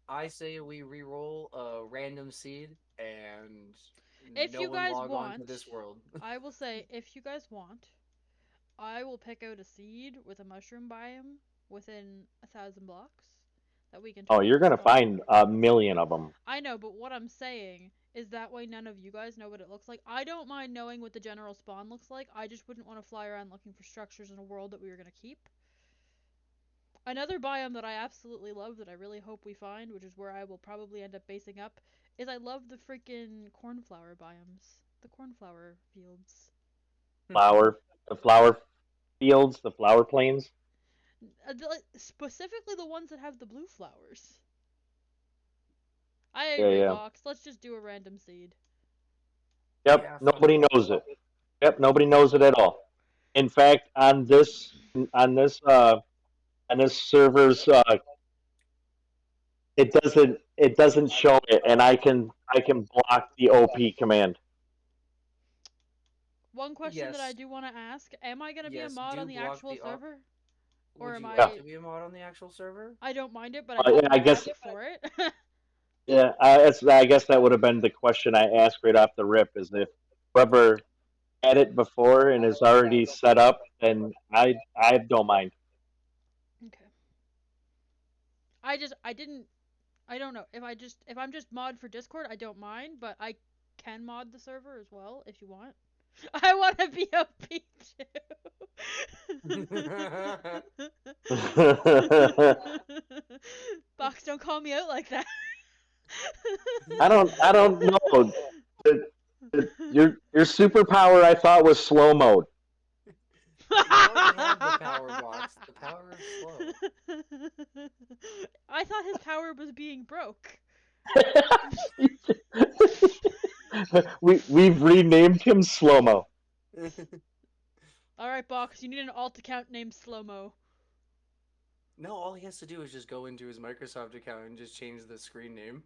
I say we re-roll a random seed and If no you one guys log on to want, this world. I will say, if you guys want, I will pick out a seed with a mushroom biome within 1,000 blocks that we can Oh, totally you're gonna spawn. find a million of them. I know, but what I'm saying is that way none of you guys know what it looks like. I don't mind knowing what the general spawn looks like. I just wouldn't want to fly around looking for structures in a world that we were going to keep. Another biome that I absolutely love that I really hope we find, which is where I will probably end up basing up, is I love the freaking cornflower biomes. The cornflower fields. The flower fields, the flower plains. Specifically the ones that have the blue flowers. I Yeah, agree, yeah. Box. Let's just do a random seed. Yep, Yeah, nobody knows it. Yep, nobody knows it at all. In fact, on this on this server's it doesn't show it, and I can block the OP command. One question that I Yes. do want to ask, am I going to be a Yes. mod Do on the block actual the op. server? Or Would am you Yeah, like I... to be a mod on the actual server? I don't mind it, but I yeah, don't I want to guess ask for it. I guess that would have been the question I asked right off the rip is if whoever had it before and is already set up, then I don't mind. Okay. I don't know. If I'm just mod for Discord, I don't mind, but I can mod the server as well if you want. I want to be OP too. Box, don't call me out like that. I don't know. Your superpower I thought was slow mode. You don't have the power box. The power is slow. I thought his power was being broke. We've renamed him Slow Mo. Alright, Box, you need an alt account named Slowmo. No, all he has to do is just go into his Microsoft account and just change the screen name.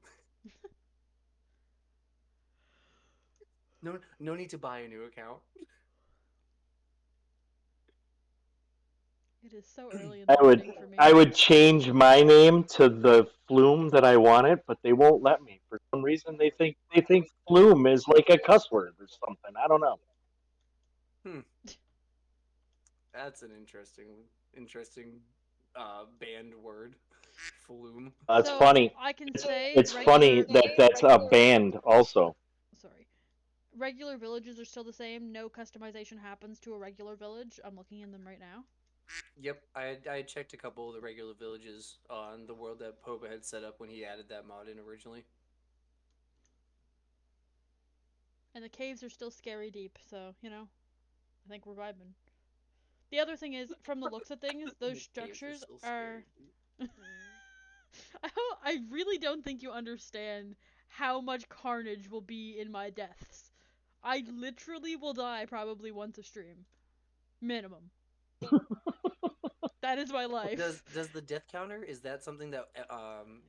No need to buy a new account. It is so early in the I would morning for me. I would change my name to the Flume that I wanted, but they won't let me. For some reason they think Flume is like a cuss word or something. I don't know. That's an interesting banned word. Flume. It's So, funny. I can say It's funny that that's a band also. Sorry. Regular villages are still the same. No customization happens to a regular village. I'm looking in them right now. Yep, I checked a couple of the regular villages on the world that Popa had set up when he added that mod in originally. And the caves are still scary deep, so, you know, I think we're vibing. The other thing is, from the looks of things, those The caves structures still are... scary. I really don't think you understand how much carnage will be in my deaths. I literally will die probably once a stream. Minimum. That is my life. Does the death counter, is that something that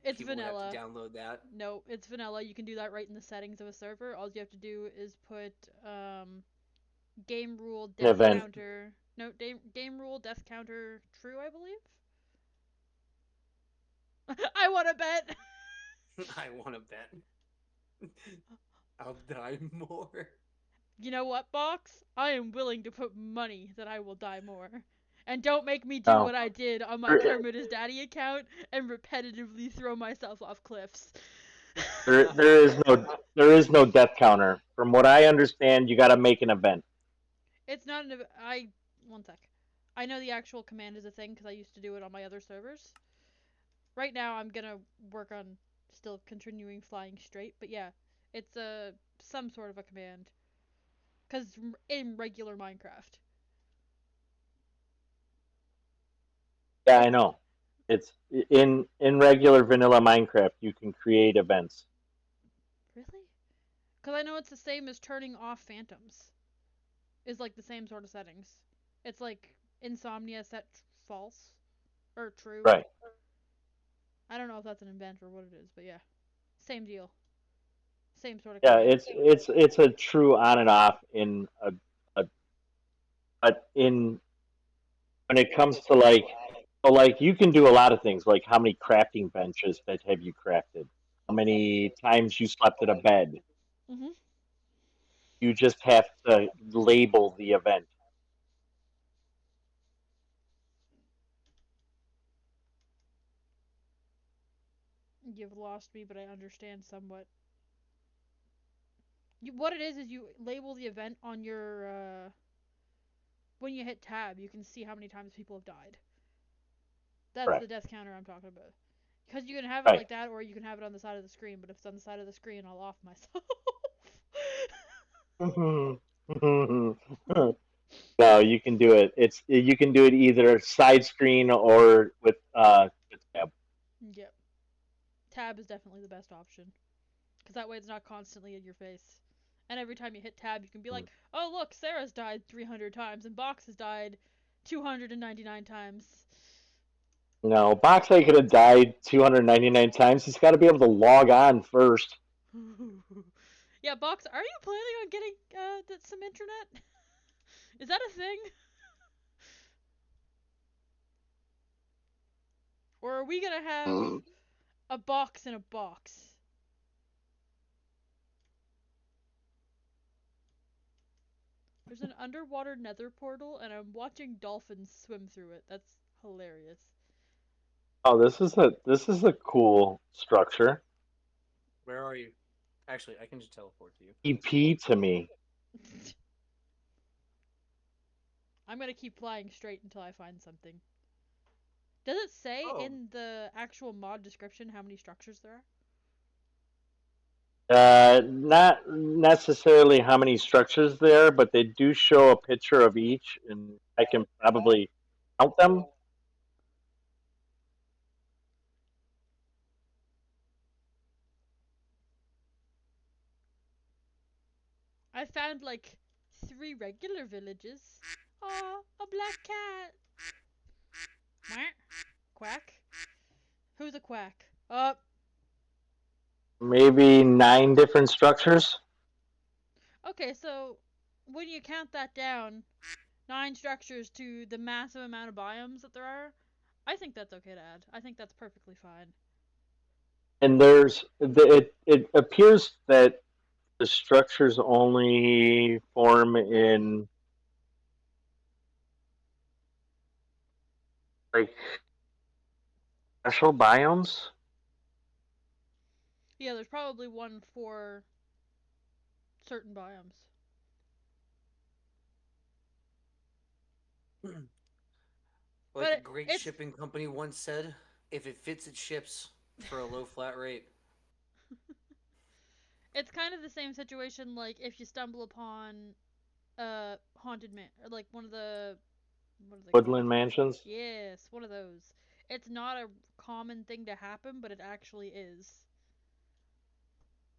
It's people would vanilla. have to download that? No, it's vanilla. You can do that right in the settings of a server. All you have to do is put game rule death Event. counter. No, game rule death counter true, I believe. I want to bet. I want to bet. I'll die more. You know what, Box? I am willing to put money that I will die more. And don't make me do No. what I did on my Kermit is Daddy account and repetitively throw myself off cliffs. There is no death counter. From what I understand, you got to make an event. It's not an. One sec. I know the actual command is a thing because I used to do it on my other servers. Right now, I'm gonna work on still continuing flying straight, but yeah, it's some sort of a command. Because in regular Minecraft. Yeah, I know. It's in regular vanilla Minecraft. You can create events. Really? Because I know it's the same as turning off phantoms. Is like the same sort of settings. It's like insomnia set false or true. Right. I don't know if that's an event or what it is, but yeah, same deal. Same sort of Yeah, command. it's a true on and off in in when it comes to like, so like you can do a lot of things, like how many crafting benches that have you crafted, how many times you slept in a bed. Mhm. You just have to label the event. You've lost me, but I understand somewhat. What it is you label the event on your when you hit tab, you can see how many times people have died. That's the Correct. death counter I'm talking about. Because you can have it Right. like that, or you can have it on the side of the screen. But if it's on the side of the screen, I'll off myself. No, you can do it. You can do it either side screen or with tab. Yep. Tab is definitely the best option. Because that way it's not constantly in your face. And every time you hit tab, you can be like, oh, look, Sarah's died 300 times, and Box has died 299 times. No, Boxlight could have died 299 times. He's got to be able to log on first. Yeah, Box, are you planning on getting some internet? Is that a thing? Or are we gonna have a box in a box? There's an underwater nether portal, and I'm watching dolphins swim through it. That's hilarious. Oh, this is a cool structure. Where are you? Actually, I can just teleport to you. EP to me. I'm gonna keep flying straight until I find something. Does it say Oh. in the actual mod description how many structures there are? Not necessarily how many structures there, but they do show a picture of each, and I can probably count them. I found like 3 regular villages. Aw, a black cat. Mwah. Quack. Who's a quack? Maybe 9 different structures. Okay, so when you count that down, 9 structures to the massive amount of biomes that there are, I think that's okay to add. I think that's perfectly fine. And it appears that the structures only form in like special biomes. Yeah, there's probably one for certain biomes. Like But a great it's shipping company once said, if it fits, it ships for a low flat rate. it's kind of the same situation like if you stumble upon haunted man or like one of the what are they called? Woodland mansions. Yes, one of those. It's not a common thing to happen, but it actually is.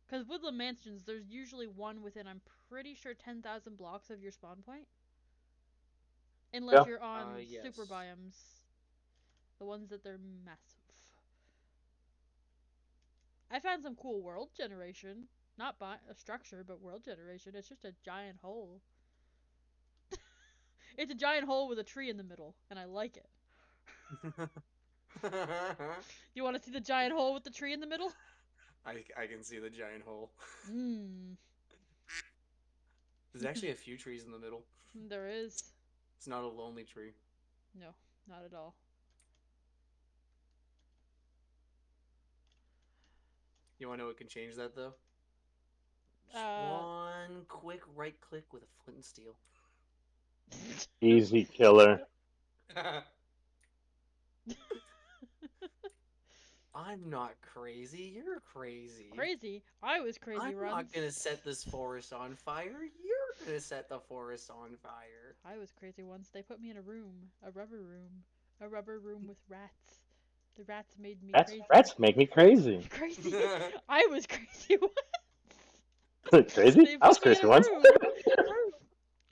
Because Woodland Mansions, there's usually one within, I'm pretty sure, 10,000 blocks of your spawn point. Unless Yeah. you're on Yes. super biomes. The ones that they're massive. I found some cool world generation. Not a structure, but world generation. It's just a giant hole. It's a giant hole with a tree in the middle, and I like it. You want to see the giant hole with the tree in the middle? I can see the giant hole. Mmm. There's actually a few trees in the middle. There is. It's not a lonely tree. No, not at all. You want to know what can change that though? Just Uh. one quick right click with a flint and steel. Easy killer. I'm not crazy. You're crazy. Crazy. I was crazy, I'm Runs. not gonna set this forest on fire. You're gonna set the forest on fire. I was crazy once. They put me in a room. A rubber room. A rubber room with rats. The rats made me crazy. Rats make me crazy. Crazy. I was crazy once. Crazy? They I was put me in crazy a once. room.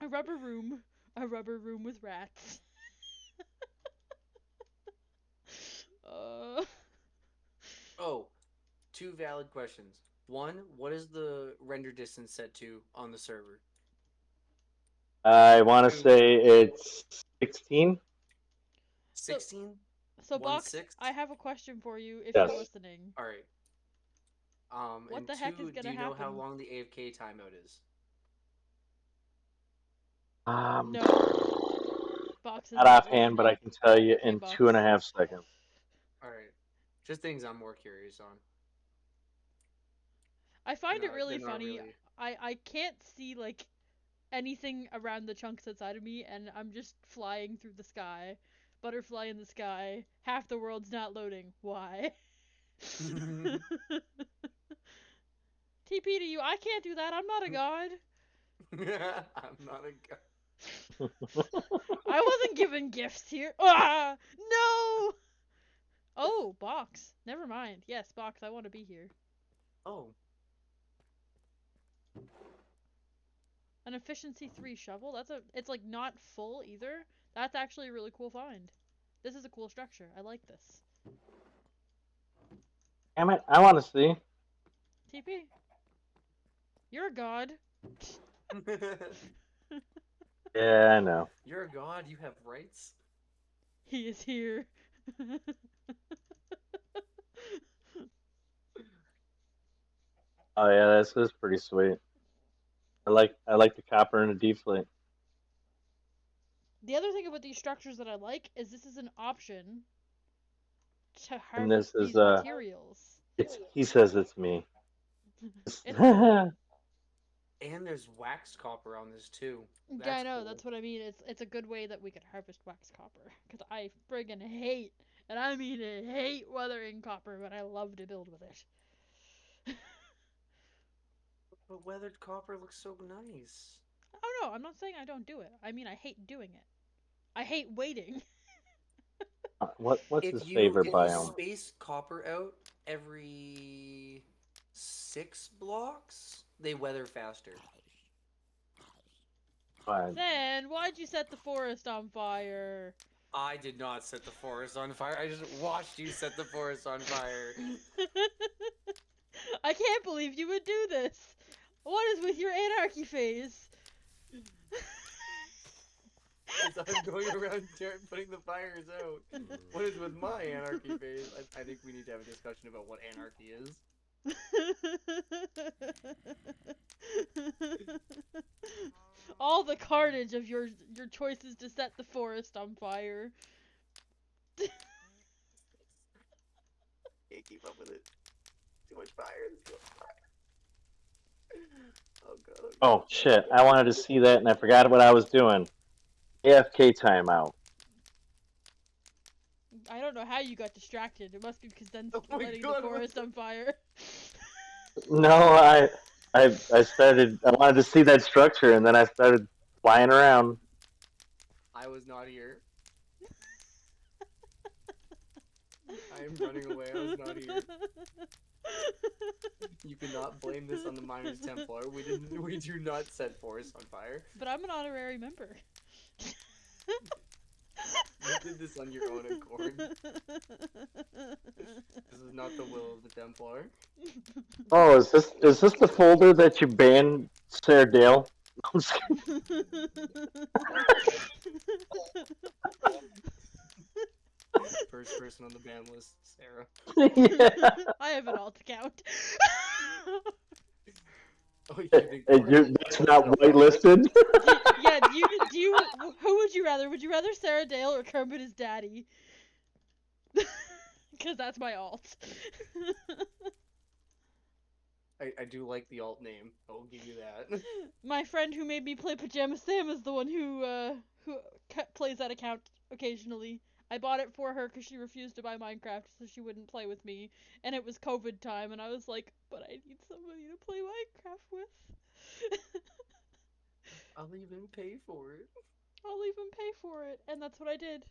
A rubber room. A rubber room with rats. uh, Oh, two valid questions. One, what is the render distance set to on the server? I want to say it's 16. 16? so, 1 Box, 6? I have a question for you if Yes. you're listening. All right. What And the heck two, is gonna do you know how happen? long the AFK timeout is? No. Box is Not not offhand, but I listening. can tell you Okay, in Box. 2.5 seconds. All right. Just things I'm more curious on. I find it They're really not funny. really- I can't see like anything around the chunks outside of me, and I'm just flying through the sky. Butterfly in the sky. Half the world's not loading. Why? TP to you. I can't do that. I'm not a god. I'm not a god. I wasn't given gifts here. Ah! No! Oh, Box. Never mind. Yes, Box, I want to be here. Oh. An efficiency 3 shovel? It's like not full either. That's actually a really cool find. This is a cool structure. I like this. Damn it, I want to see. TP. You're a god. Yeah, I know. You're a god, you have rights? He is here. Oh yeah, this is pretty sweet. I like the copper and the deflate. The other thing about these structures that I like is this is an option to And this harvest is these materials. he says it's me. It's And there's waxed copper on this too. yeah, I know. cool. That's what I mean. It's a good way that we could harvest wax copper. Cause I friggin' hate, and I mean hate weathering copper, but I love to build with it. But weathered copper looks so nice. Oh no, I'm not saying I don't do it. I mean I hate doing it. I hate waiting. What's If his you favorite if biome? you space copper out every 6 blocks, they weather faster. Fine. Then why'd you set the forest on fire? I did not set the forest on fire. I just watched you set the forest on fire. I can't believe you would do this. What is with your anarchy phase? As I'm going around putting the fires out. What is with my anarchy phase? I think we need to have a discussion about what anarchy is. All the carnage of your choices to set the forest on fire. Can't keep up with it. Too much fire. There's too much fire. Oh god. Oh shit! I wanted to see that and I forgot what I was doing. AFK timeout. I don't know how you got distracted. It must be because Den's Oh my lighting God, the forest on fire. No, I started. I wanted to see that structure and then I started flying around. I was not here. I am running away. I was not here. You cannot blame this on the Miners Templar. We do not set forests on fire. But I'm an honorary member. You did this on your own accord. This is not the will of the Templar. Oh, is this the folder that you banned Sarah Dale? I'm just kidding. First person on the ban list, Sarah. Yeah. I have an alt account. Oh, you think That's not whitelisted? Yeah, do you who would you rather? Would you rather Sarah Dale or Kermit his daddy? Because that's my alt. I do like the alt name. I'll give you that. My friend who made me play Pajama Sam is the one who plays that account occasionally. I bought it for her because she refused to buy Minecraft, so she wouldn't play with me. And it was COVID time, and I was like, but I need somebody to play Minecraft with. I'll even pay for it. I'll even pay for it, and that's what I did.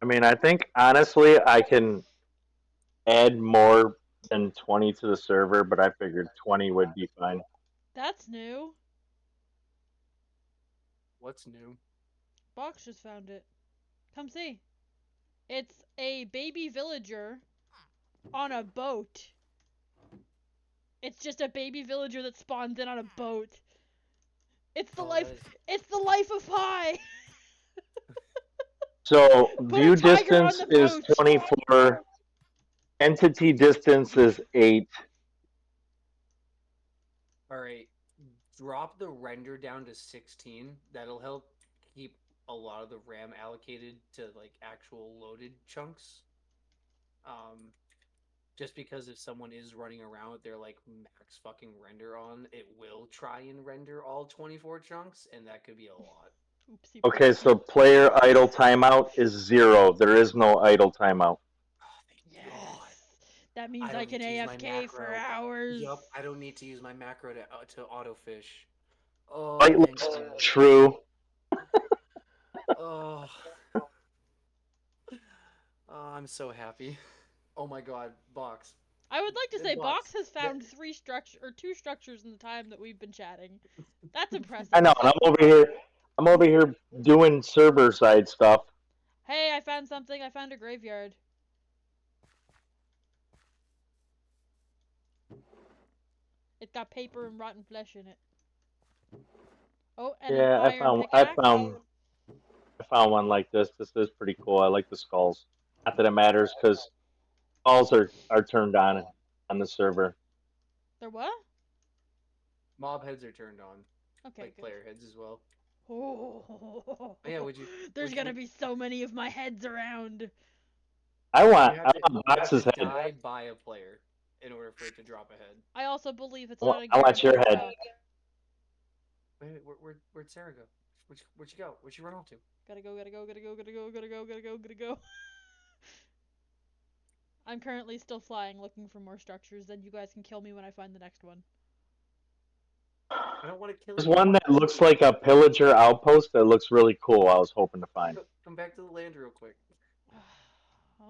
I mean, I think honestly, I can add more than 20 to the server, but I figured 20 would be fine. That's new. What's new? Box just found it. Come see. It's a baby villager on a boat. It's just a baby villager that spawns in on a boat. It's the life. It's the life of Pi. So Put a view tiger on distance the is boat. 24. Entity distance is 8. Alright. Drop the render down to 16. That'll help keep a lot of the RAM allocated to like actual loaded chunks. Just because if someone is running around with their like max fucking render on, it will try and render all 24 chunks, and that could be a lot. Oopsie. Okay, so player idle timeout is 0. There is no idle timeout. Oh, thank Yes. God. That means I I don't can need to use my AFK for macro. hours. Yup, I don't need to use my macro to autofish. Oh, Whitelist, thank you. true. Oh. Oh, I'm so happy. Oh my god, Box. I would like to say Box. Box has found two structures in the time that we've been chatting. That's impressive. I know, and I'm over here doing server side stuff. Hey, I found something. I found a graveyard. It's got paper and rotten flesh in it. Oh, and Yeah, an iron pickaxe. I found one like this. This is pretty cool. I like the skulls. Not that it matters, because skulls are turned on the server. They're what? Mob heads are turned on. Okay, like good. player heads as well. Oh, Yeah, would you? There's would- gonna would- be so many of my heads around. I You want have to, you have Box's to head. die by a player in order for it to drop a head. I also believe it's I wa- not a I want guarantee. your head. Wait, where'd Sarah go? Where'd she go? Where'd she run off to? Gotta go, gotta go, gotta go, gotta go, gotta go, gotta go, gotta go. I'm currently still flying, looking for more structures. Then you guys can kill me when I find the next one. I don't want to kill There's you. one that looks like a pillager outpost that looks really cool. I was hoping to find. Come back to the land real quick.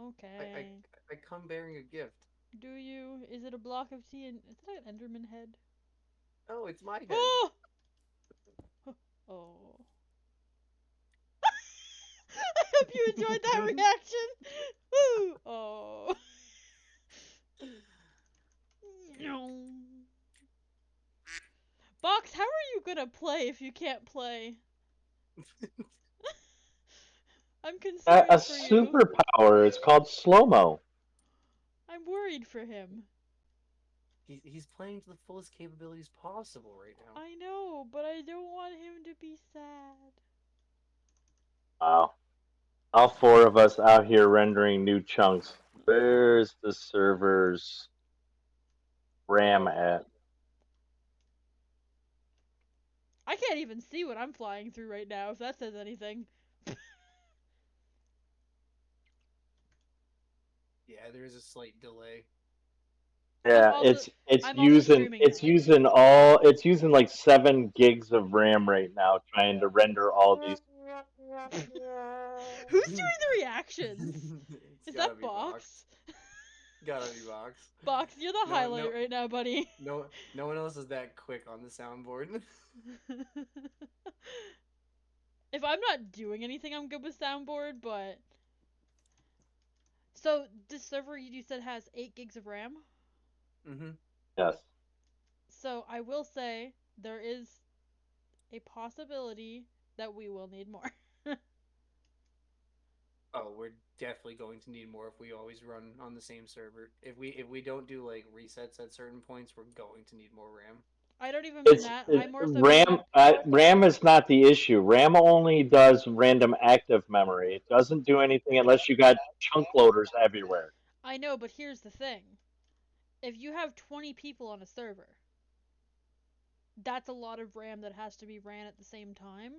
Okay. I come bearing a gift. Do you? Is it a block of tea? And is that an Enderman head? Oh, it's my head. Oh! Oh. I hope you enjoyed that reaction. Woo! Oh. Box, how are you gonna play if you can't play? I'm concerned A for you. superpower. It's called slow mo. I'm worried for him. He's playing to the fullest capabilities possible right now. I know, but I don't want him to be sad. Wow. All four of us out here rendering new chunks. Where's the server's RAM at? I can't even see what I'm flying through right now, if that says anything. Yeah, there is a slight delay. Yeah, also- it's I'm also using streaming it's now. using like 7 gigs of RAM right now trying to render all these. Who's doing the reactions? It's Is gotta that be Box? Gotta be Box. Box, you're the No, highlight no. right now, buddy. No one else is that quick on the soundboard. If I'm not doing anything, I'm good with soundboard, but... So, this server you said has 8 gigs of RAM? Mm-hmm. Yes. So, I will say, there is a possibility that we will need more. Oh, we're definitely going to need more if we always run on the same server. If we don't do like resets at certain points, we're going to need more RAM. I don't even mean It's that. it- I more so RAM. mean... RAM is not the issue. RAM only does random active memory. It doesn't do anything unless you got chunk loaders everywhere. I know, but here's the thing. If you have 20 people on a server, that's a lot of RAM that has to be ran at the same time.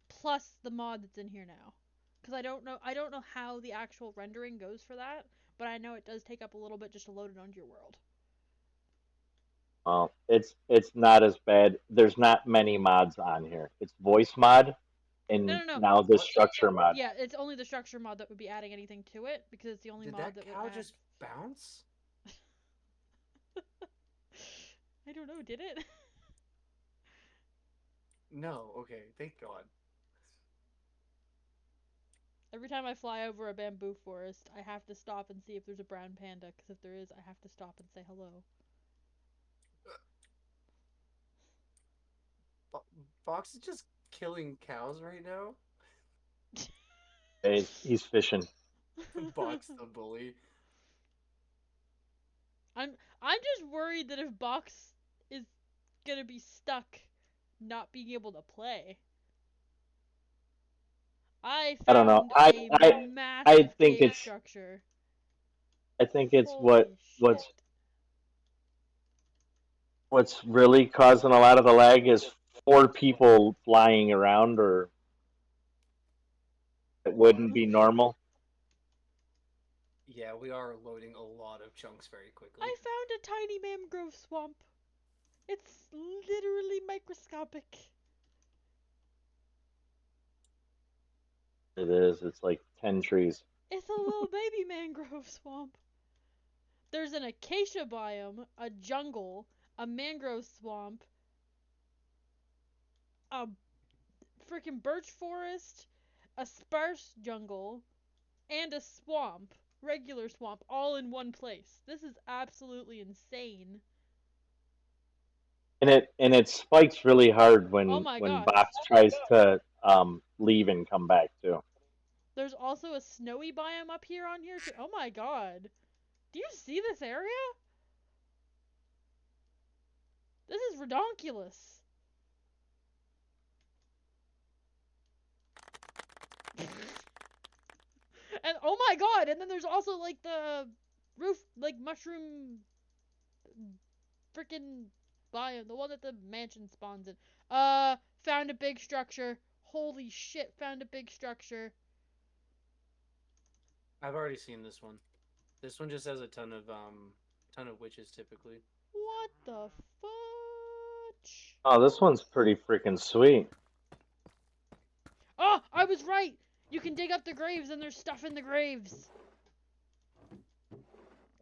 Plus the mod that's in here now. Because I don't know how the actual rendering goes for that, but I know it does take up a little bit just to load it onto your world. Well, it's not as bad. There's not many mods on here. It's voice mod, and No. now the structure mod. Yeah, it's only the structure mod that would be adding anything to it, because it's the only Did mod that that cow would add... just bounce? I don't know, did it? No. Okay. Thank God. Every time I fly over a bamboo forest, I have to stop and see if there's a brown panda, because if there is, I have to stop and say hello. Box is just killing cows right now. Hey, he's fishing. Box the bully. I'm just worried that if Box is gonna be stuck not being able to play. I don't know. found a massive think cave it's- structure. I think it's Holy what's shit. what's really causing a lot of the lag is 4 people flying around, or it wouldn't be normal. Yeah, we are loading a lot of chunks very quickly. I found a tiny mangrove swamp. It's literally microscopic. It is. It's like 10 trees. It's a little baby mangrove swamp. There's an acacia biome, a jungle, a mangrove swamp, a freaking birch forest, a sparse jungle, and a swamp, regular swamp, all in one place. This is absolutely insane. And it spikes really hard when Oh my gosh. Box tries to leave and come back too. There's also a snowy biome up here on here too. Oh my god. Do you see this area? This is redonkulous. And oh my god, and then there's also like the roof, like mushroom freaking biome, the one that the mansion spawns in. Found a big structure. Holy shit, found a big structure. I've already seen this one. This one just has a ton of witches typically. What the fudge? Oh, this one's pretty freaking sweet. Oh, I was right! You can dig up the graves and there's stuff in the graves.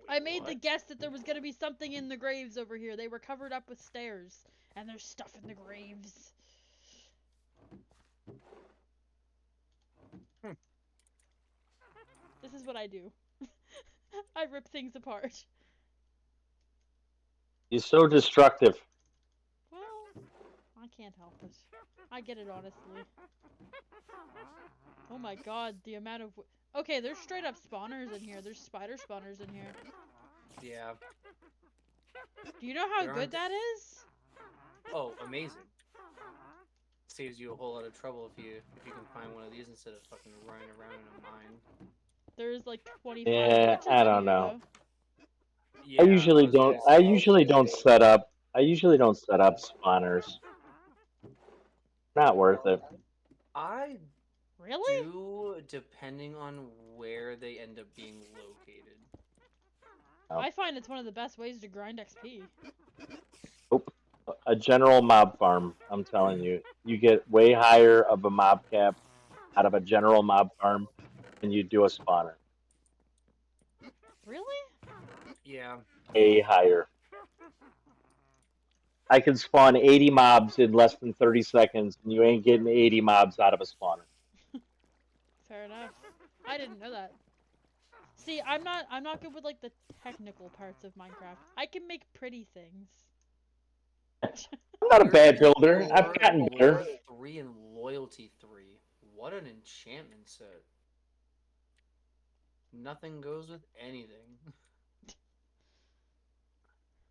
I made the What? guess that there was gonna be something in the graves over here. They were covered up with stairs. And there's stuff in the graves. This is what I do. I rip things apart. He's so destructive. Well, I can't help it. I get it, honestly. Oh my god, the amount of... Okay, there's straight up spawners in here. There's spider spawners in here. Yeah. Do you know how There good aren't- that is? Oh, amazing. Saves you a whole lot of trouble if you can find one of these instead of fucking running around in a mine. There's like 25 Yeah, witches I in don't here, know. though. Yeah, I usually was gonna don't. say- I usually don't set up. I usually don't set up spawners. Not worth it. I Really? do, depending on where they end up being located. Oh. I find it's one of the best ways to grind XP. A general mob farm. I'm telling you, you get way higher of a mob cap out of a general mob farm than you do a spawner. Really? Yeah. Way higher. I can spawn 80 mobs in less than 30 seconds, and you ain't getting 80 mobs out of a spawner. Fair enough. I didn't know that. See, I'm not good with like the technical parts of Minecraft. I can make pretty things. I'm not a bad builder. I've Lore- gotten better. Lore 3 and Loyalty 3. What an enchantment set. Nothing goes with anything.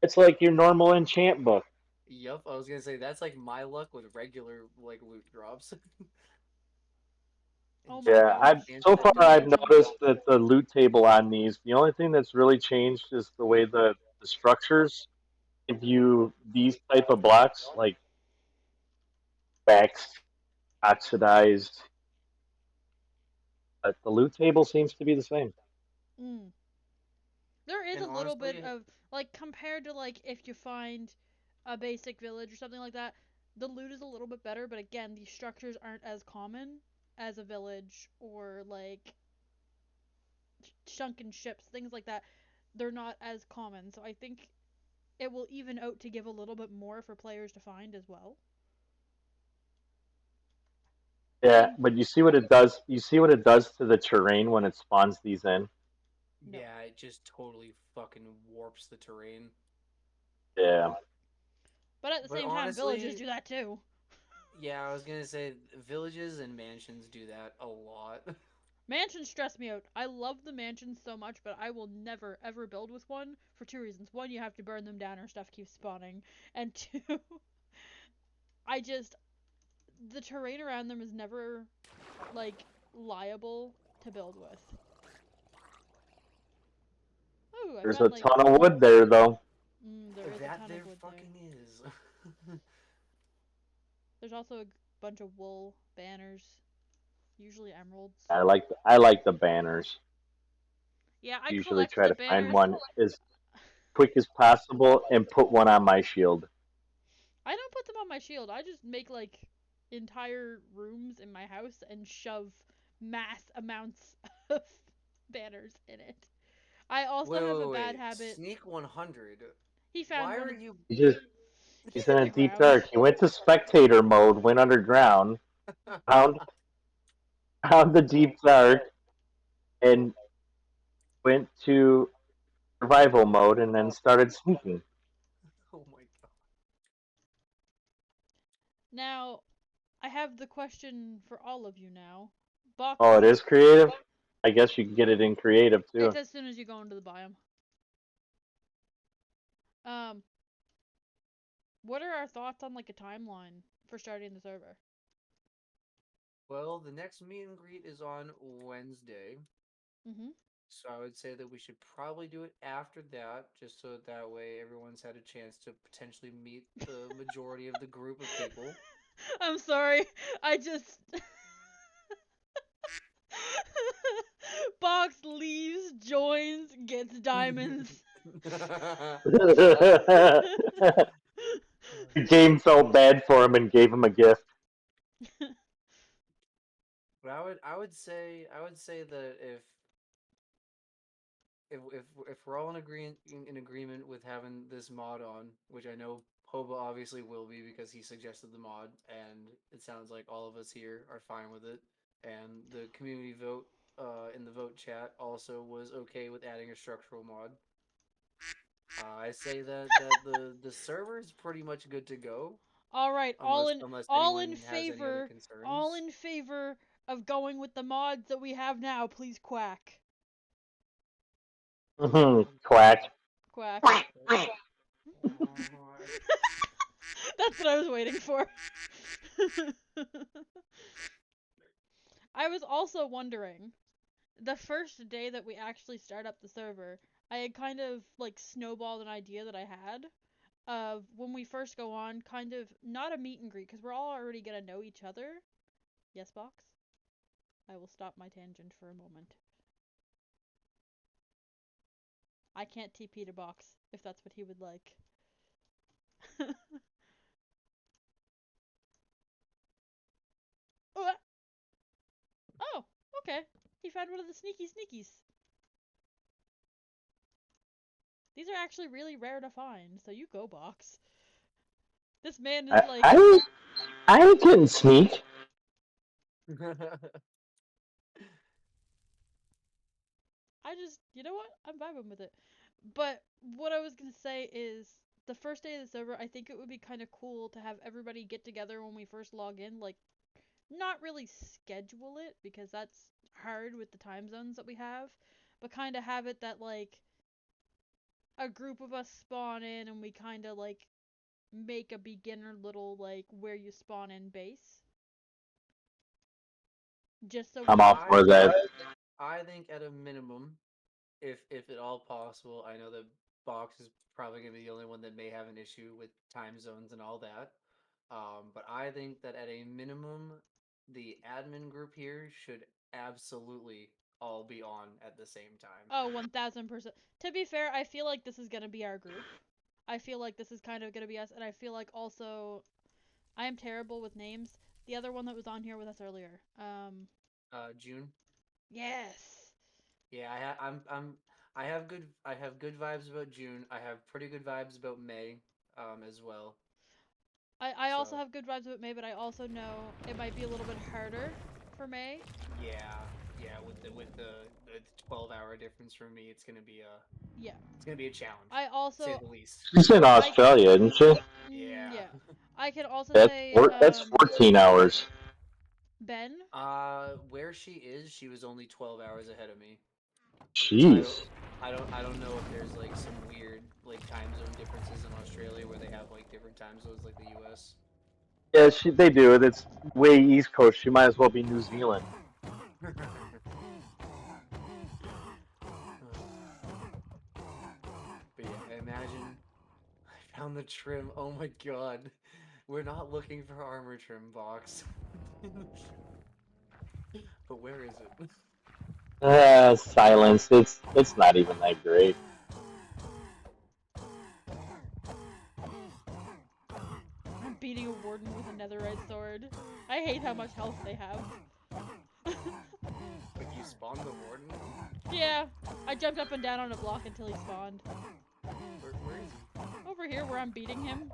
It's like your normal enchant book. Yup, I was gonna say that's like my luck with regular like loot drops. Oh my Yeah, gosh. so far I've Imagine. noticed that the loot table on these, the only thing that's really changed is the way the structures give you these type of blocks, like waxed, oxidized. But the loot table seems to be the same. Mm. There is And a little bit honestly- of like compared to like if you find a basic village or something like that, the loot is a little bit better, but again, these structures aren't as common as a village or like sunken ships, things like that. They're not as common, so I think it will even out to give a little bit more for players to find as well. Yeah, but you see what it does. You see what it does to the terrain when it spawns these in. No. Yeah, it just totally fucking warps the terrain. Yeah, But at the But same time, villages honestly- do that too. Yeah, I was gonna say villages and mansions do that a lot. Mansions stress me out. I love the mansions so much, but I will never ever build with one for two reasons. One, you have to burn them down or stuff keeps spawning. And two, the terrain around them is never, like, liable to build with. Ooh, I there's a found, like, ton of wood there, though. there is a That ton there of wood there. fucking is. There's also a bunch of wool banners, usually emeralds. I like the banners. Yeah, I Usually collect try the to find banners. one as quick as possible and put one on my shield. I don't put them on my shield. I just make like entire rooms in my house and shove mass amounts of banners in it. I also have a bad habit. Sneak 100. He found Why one. are you? He's in a deep dark. He went to spectator mode, went underground, found the deep dark, and went to survival mode, and then started sneaking. Oh my god. Now, I have the question for all of you now. Box. Oh, it is creative? I guess you can get it in creative, too. It's as soon as you go into the biome. What are our thoughts on like a timeline for starting the server? Well, the next meet and greet is on Wednesday. Mm-hmm. So I would say that we should probably do it after that, just so that way everyone's had a chance to potentially meet the majority of the group of people. I'm sorry. I just Box leaves, joins, gets diamonds. The game felt bad for him and gave him a gift. But I would say that if we're all in agreement with having this mod on, which I know Hoba obviously will be because he suggested the mod, and it sounds like all of us here are fine with it, and the community vote in the vote chat also was okay with adding a structural mod. I say that the server is pretty much good to go, All right, unless all in anyone has any other favor, all concerns. in favor of going with the mods that we have now, please quack. Quack. Quack. Oh, That's what I was waiting for. I was also wondering, the first day that we actually start up the server, I had kind of like snowballed an idea that I had of when we first go on, kind of not a meet and greet because we're all already gonna know each other. Yes, Box? I will stop my tangent for a moment. I can't TP to Box if that's what he would like. Oh, okay. He found one of the sneaky sneakies. These are actually really rare to find, so you go, Box. This man is like, I couldn't sneak. you know what? I'm vibing with it. But what I was gonna say is, the first day of the server, I think it would be kind of cool to have everybody get together when we first log in. Like, not really schedule it, because that's hard with the time zones that we have, but kind of have it that, like, a group of us spawn in and we kind of, like, make a beginner little, like, where you spawn in base. Just so I'm we off for that. I think at a minimum, if at all possible, I know that Box is probably going to be the only one that may have an issue with time zones and all that. But I think that at a minimum, the admin group here should absolutely all be on at the same time. Oh, 1000%. To be fair, I feel like this is gonna be our group. I feel like this is kind of gonna be us, and I feel like also I am terrible with names. The other one that was on here with us earlier. June. Yes. Yeah, I have good vibes about June. I have pretty good vibes about May, as well. I also So have good vibes with May, but I also know it might be a little bit harder for May. yeah, with the 12-hour difference for me, Yeah. it's gonna be a challenge, I to say also the least. She's in Australia, isn't she? Yeah. yeah. I can also That's say that's 14 hours. Ben. Where she is, she was only 12 hours ahead of me. Jeez. I don't know if there's like some weird like time zone differences in Australia where they have like different time zones like the US. Yeah, they do. It's way East Coast. She might as well be New Zealand. But yeah, imagine I found the trim. Oh my god. We're not looking for armor trim, Box. But where is it? Silence. It's not even that great. I'm beating a warden with a netherite sword. I hate how much health they have. Like you spawned the warden? Yeah, I jumped up and down on a block until he spawned. Where is he? Over here where I'm beating him.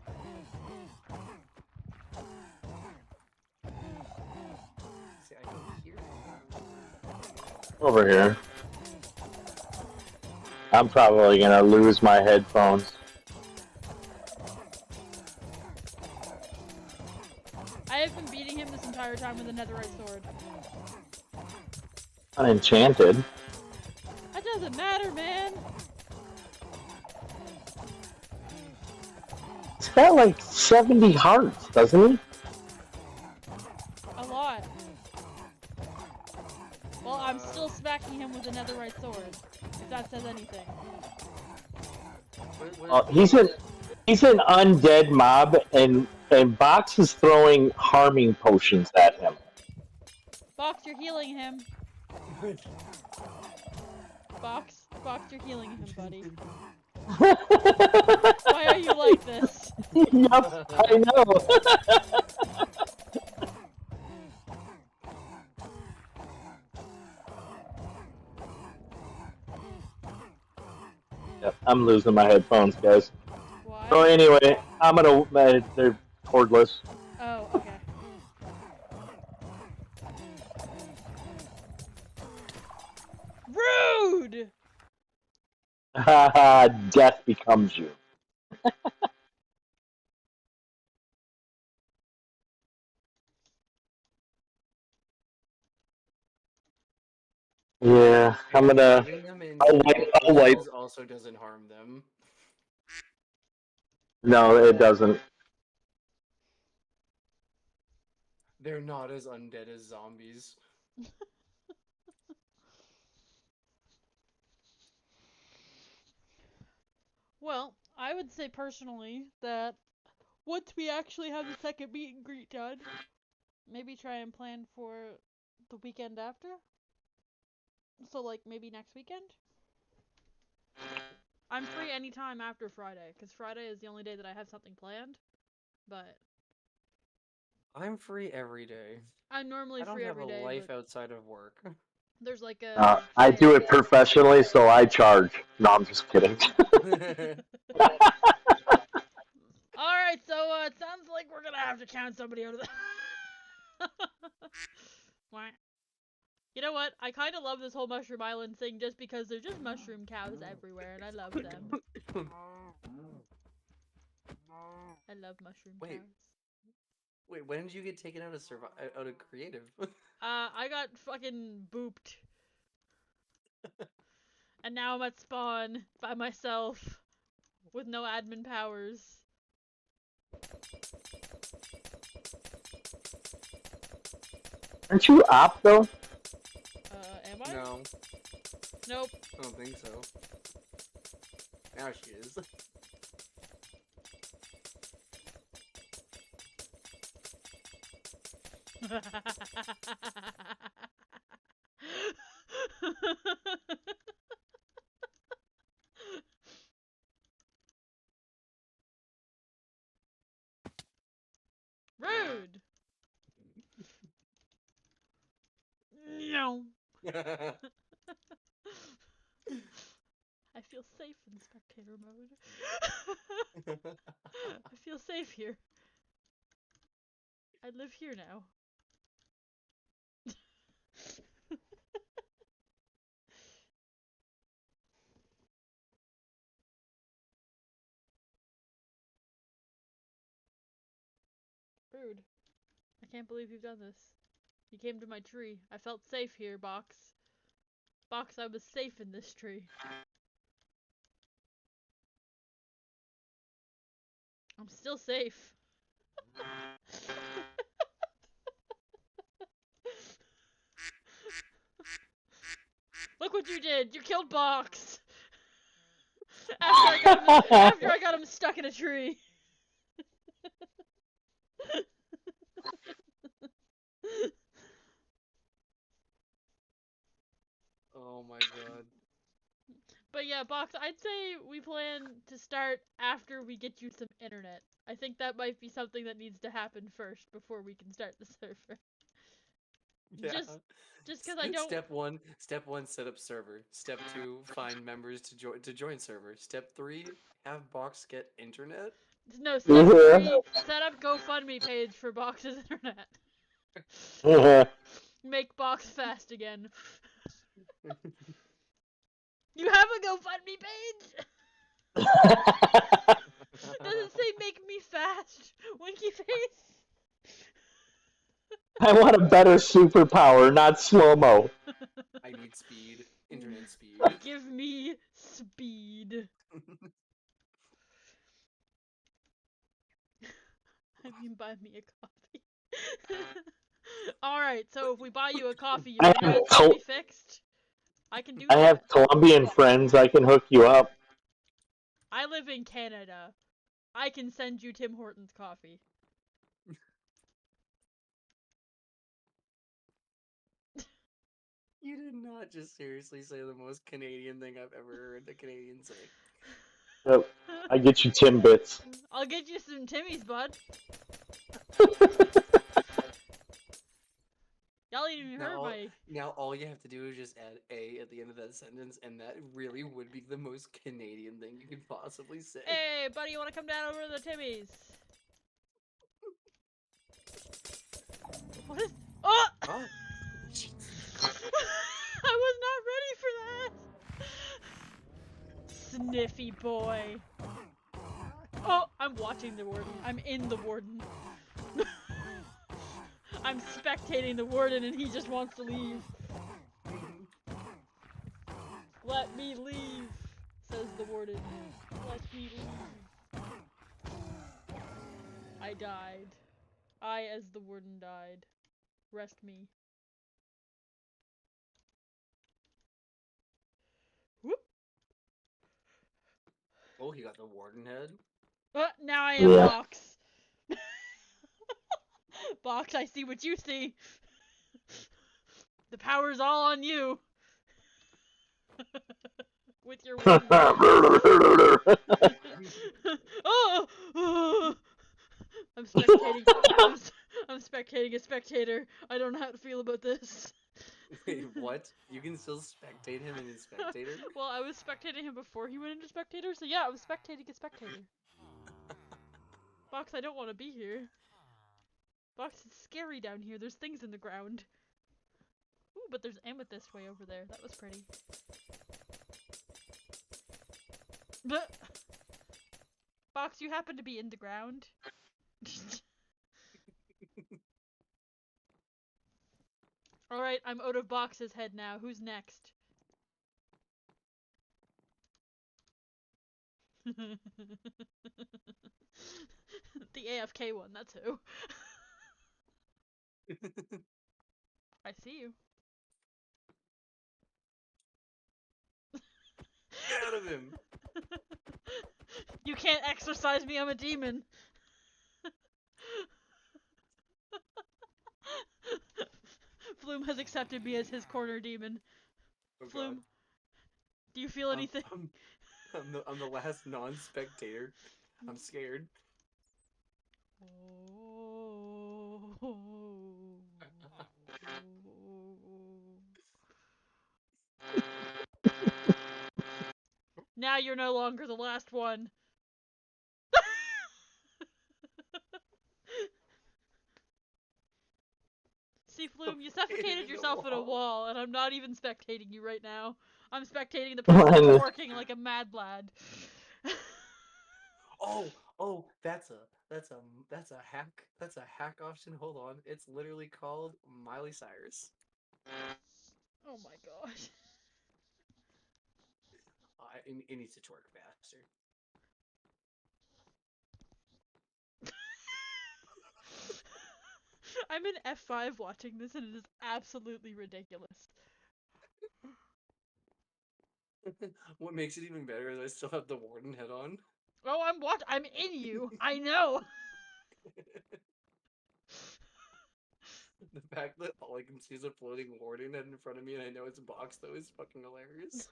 See, I can hear him. Over here. I'm probably gonna lose my headphones. I have been beating him this entire time with a netherite sword. Unenchanted. That doesn't matter, man! He's got like 70 hearts, doesn't he? A lot. Well, I'm still smacking him with a netherite sword, if that says anything. He's an undead mob, and Box is throwing harming potions at him. Box, you're healing him. Box, you're healing him, buddy. Why are you like this? Yep, I know. Yep, I'm losing my headphones, guys. Why? So anyway, I'm gonna. They're cordless. Oh, okay. Rude! Haha, death becomes you. Yeah, I'm gonna. Having them in I'll wipe. potions also doesn't harm them. No, it doesn't. They're not as undead as zombies. Well, I would say personally that once we actually have the second meet and greet done, maybe try and plan for the weekend after. So, like, maybe next weekend? I'm free anytime after Friday, because Friday is the only day that I have something planned. But I'm free every day. I'm normally I don't free have every day. a life But outside of work. there's like a. I do it professionally, so I charge. No, I'm just kidding. Alright, so it sounds like we're gonna have to count somebody out of the. What? You know what? I kind of love this whole Mushroom Island thing just because there's just mushroom cows everywhere and I love them. I love mushroom Wait. cows. Wait, when did you get taken out of out of creative? I got fucking booped. And now I'm at spawn by myself with no admin powers. Aren't you op though? Am I? No, Nope. I don't think so. Now she is. Rude! No. I feel safe in spectator mode. I feel safe here. I live here now. Rude. I can't believe you've done this. You came to my tree. I felt safe here, Box. Box, I was safe in this tree. I'm still safe. Look what you did! You killed Box! After I got him stuck in a tree. Oh my god. But yeah, Box, I'd say we plan to start after we get you some internet. I think that might be something that needs to happen first before we can start the server. Yeah. Just because I don't. Step one, set up server. Step 2, find members to join server. Step 3, have Box get internet. No, step 3, set up GoFundMe page for Box's internet. Make Box fast again. You have a GoFundMe page? Does it say make me fast? Winky face? I want a better superpower, not slow-mo. I need speed. Internet speed. Give me speed. you can buy me a coffee. Alright, so if we buy you a coffee, I your have grades will be fixed. I can do I that. have Colombian friends. I can hook you up. I live in Canada. I can send you Tim Hortons coffee. You did not just seriously say the most Canadian thing I've ever heard a Canadian say. Yep. I get you Timbits. I'll get you some Timmy's, bud. Y'all ain't even heard my... Now all you have to do is just add A at the end of that sentence, and that really would be the most Canadian thing you could possibly say. Hey, buddy, you wanna come down over to the Timmy's? What is... Oh! Oh, I was not ready for that! Sniffy boy. Oh, I'm watching the warden. I'm in the warden. I'm spectating the warden and he just wants to leave. Let me leave, says the warden. Let me leave. I died. I, as the warden, died. Rest me. Whoop. oh, he got the warden head. Now I am Yeah. Box. Box, I see what you see. The power's all on you. With your warden. Oh! I'm spectating. I'm spectating a spectator. I don't know how to feel about this. Wait, what? You can still spectate him in his spectator? Well, I was spectating him before he went into spectator, so yeah, I was spectating a spectator. Box, I don't want to be here. Box, it's scary down here. There's things in the ground. Ooh, but there's amethyst way over there. That was pretty. But Box, you happen to be in the ground. Alright, I'm out of Box's head now. Who's next? The AFK one, that's who. I see you. Get out of him! You can't exorcise me, I'm a demon. Flume has accepted me as his corner demon. Oh, God. Flume, do you feel anything? I'm the last non-spectator. I'm scared. Now you're no longer the last one. See, Flume, you suffocated yourself in a wall, and I'm not even spectating you right now. I'm spectating the person working like a mad lad. Oh, that's a hack. That's a hack option. Hold on, it's literally called Miley Cyrus. Oh my gosh. It needs to twerk faster. I'm in F5 watching this, and it is absolutely ridiculous. What makes it even better is I still have the warden head on. Oh, I'm in you. I know. The fact that all I can see is a floating warden head in front of me, and I know it's a box, though, is fucking hilarious.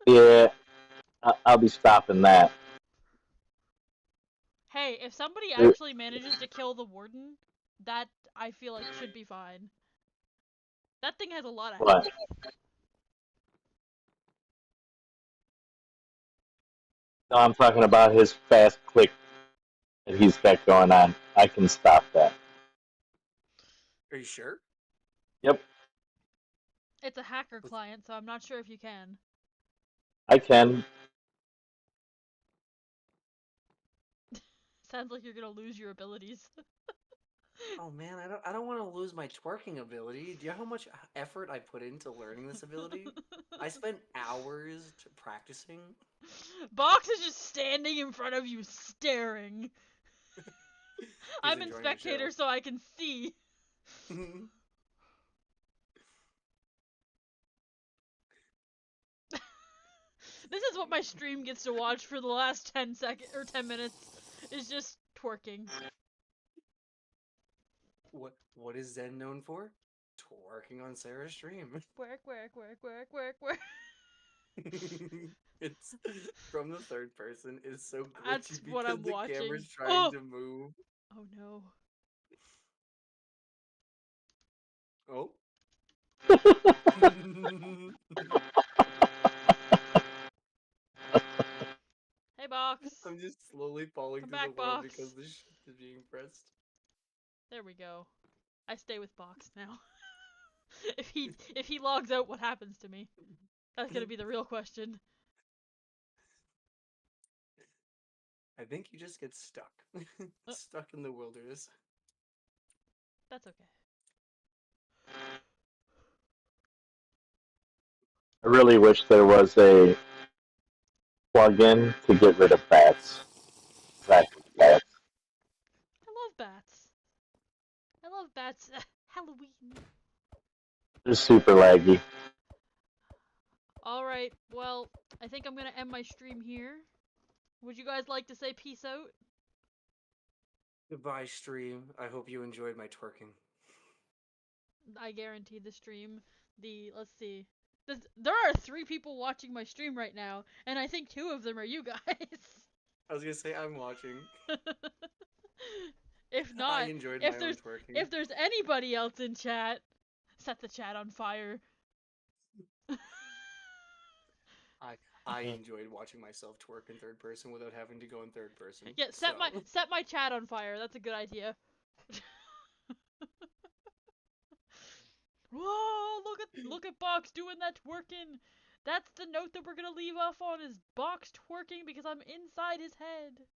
Yeah, I'll be stopping that. Hey, if somebody actually manages to kill the warden, that I feel like should be fine. That thing has a lot of health. What? No, I'm talking about his fast click that he's got going on. I can stop that. Are you sure? Yep, It's a hacker client, so I'm not sure if you can. I can. Sounds like you're gonna lose your abilities. Oh man, I don't want to lose my twerking ability. Do you know how much effort I put into learning this ability? I spent hours practicing. Box is just standing in front of you, staring. I'm in enjoying the spectator so I can see. show. This is what my stream gets to watch for the last 10 seconds or 10 minutes is just twerking. What is Zen known for? Twerking on Sarah's stream. Work, work, work, work, work, work. It's from the third person. It's so glitchy That's because what I'm the watching. camera's trying Oh! to move. Oh no. Oh. Hey, Box. I'm just slowly falling Come to back, the world Box. because this shit is being pressed. There we go. I stay with Box now. if he logs out, what happens to me? That's gonna be the real question. I think you just get stuck. Stuck in the wilderness. That's okay. I really wish there was a plug-in to get rid of bats. Exactly, bats. I love bats. I love bats. Halloween. They're super laggy. Alright, well, I think I'm gonna end my stream here. Would you guys like to say peace out? Goodbye, stream. I hope you enjoyed my twerking. I guarantee the stream. Let's see. There are 3 people watching my stream right now, and I think 2 of them are you guys. I was gonna say I'm watching. If I not, enjoyed if my own there's twerking. if there's anybody else in chat, set the chat on fire. I enjoyed watching myself twerk in third person without having to go in third person. Yeah, so. set my chat on fire. That's a good idea. Whoa! Look at Box doing that twerking. That's the note that we're gonna leave off on is Box twerking because I'm inside his head.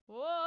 Whoa!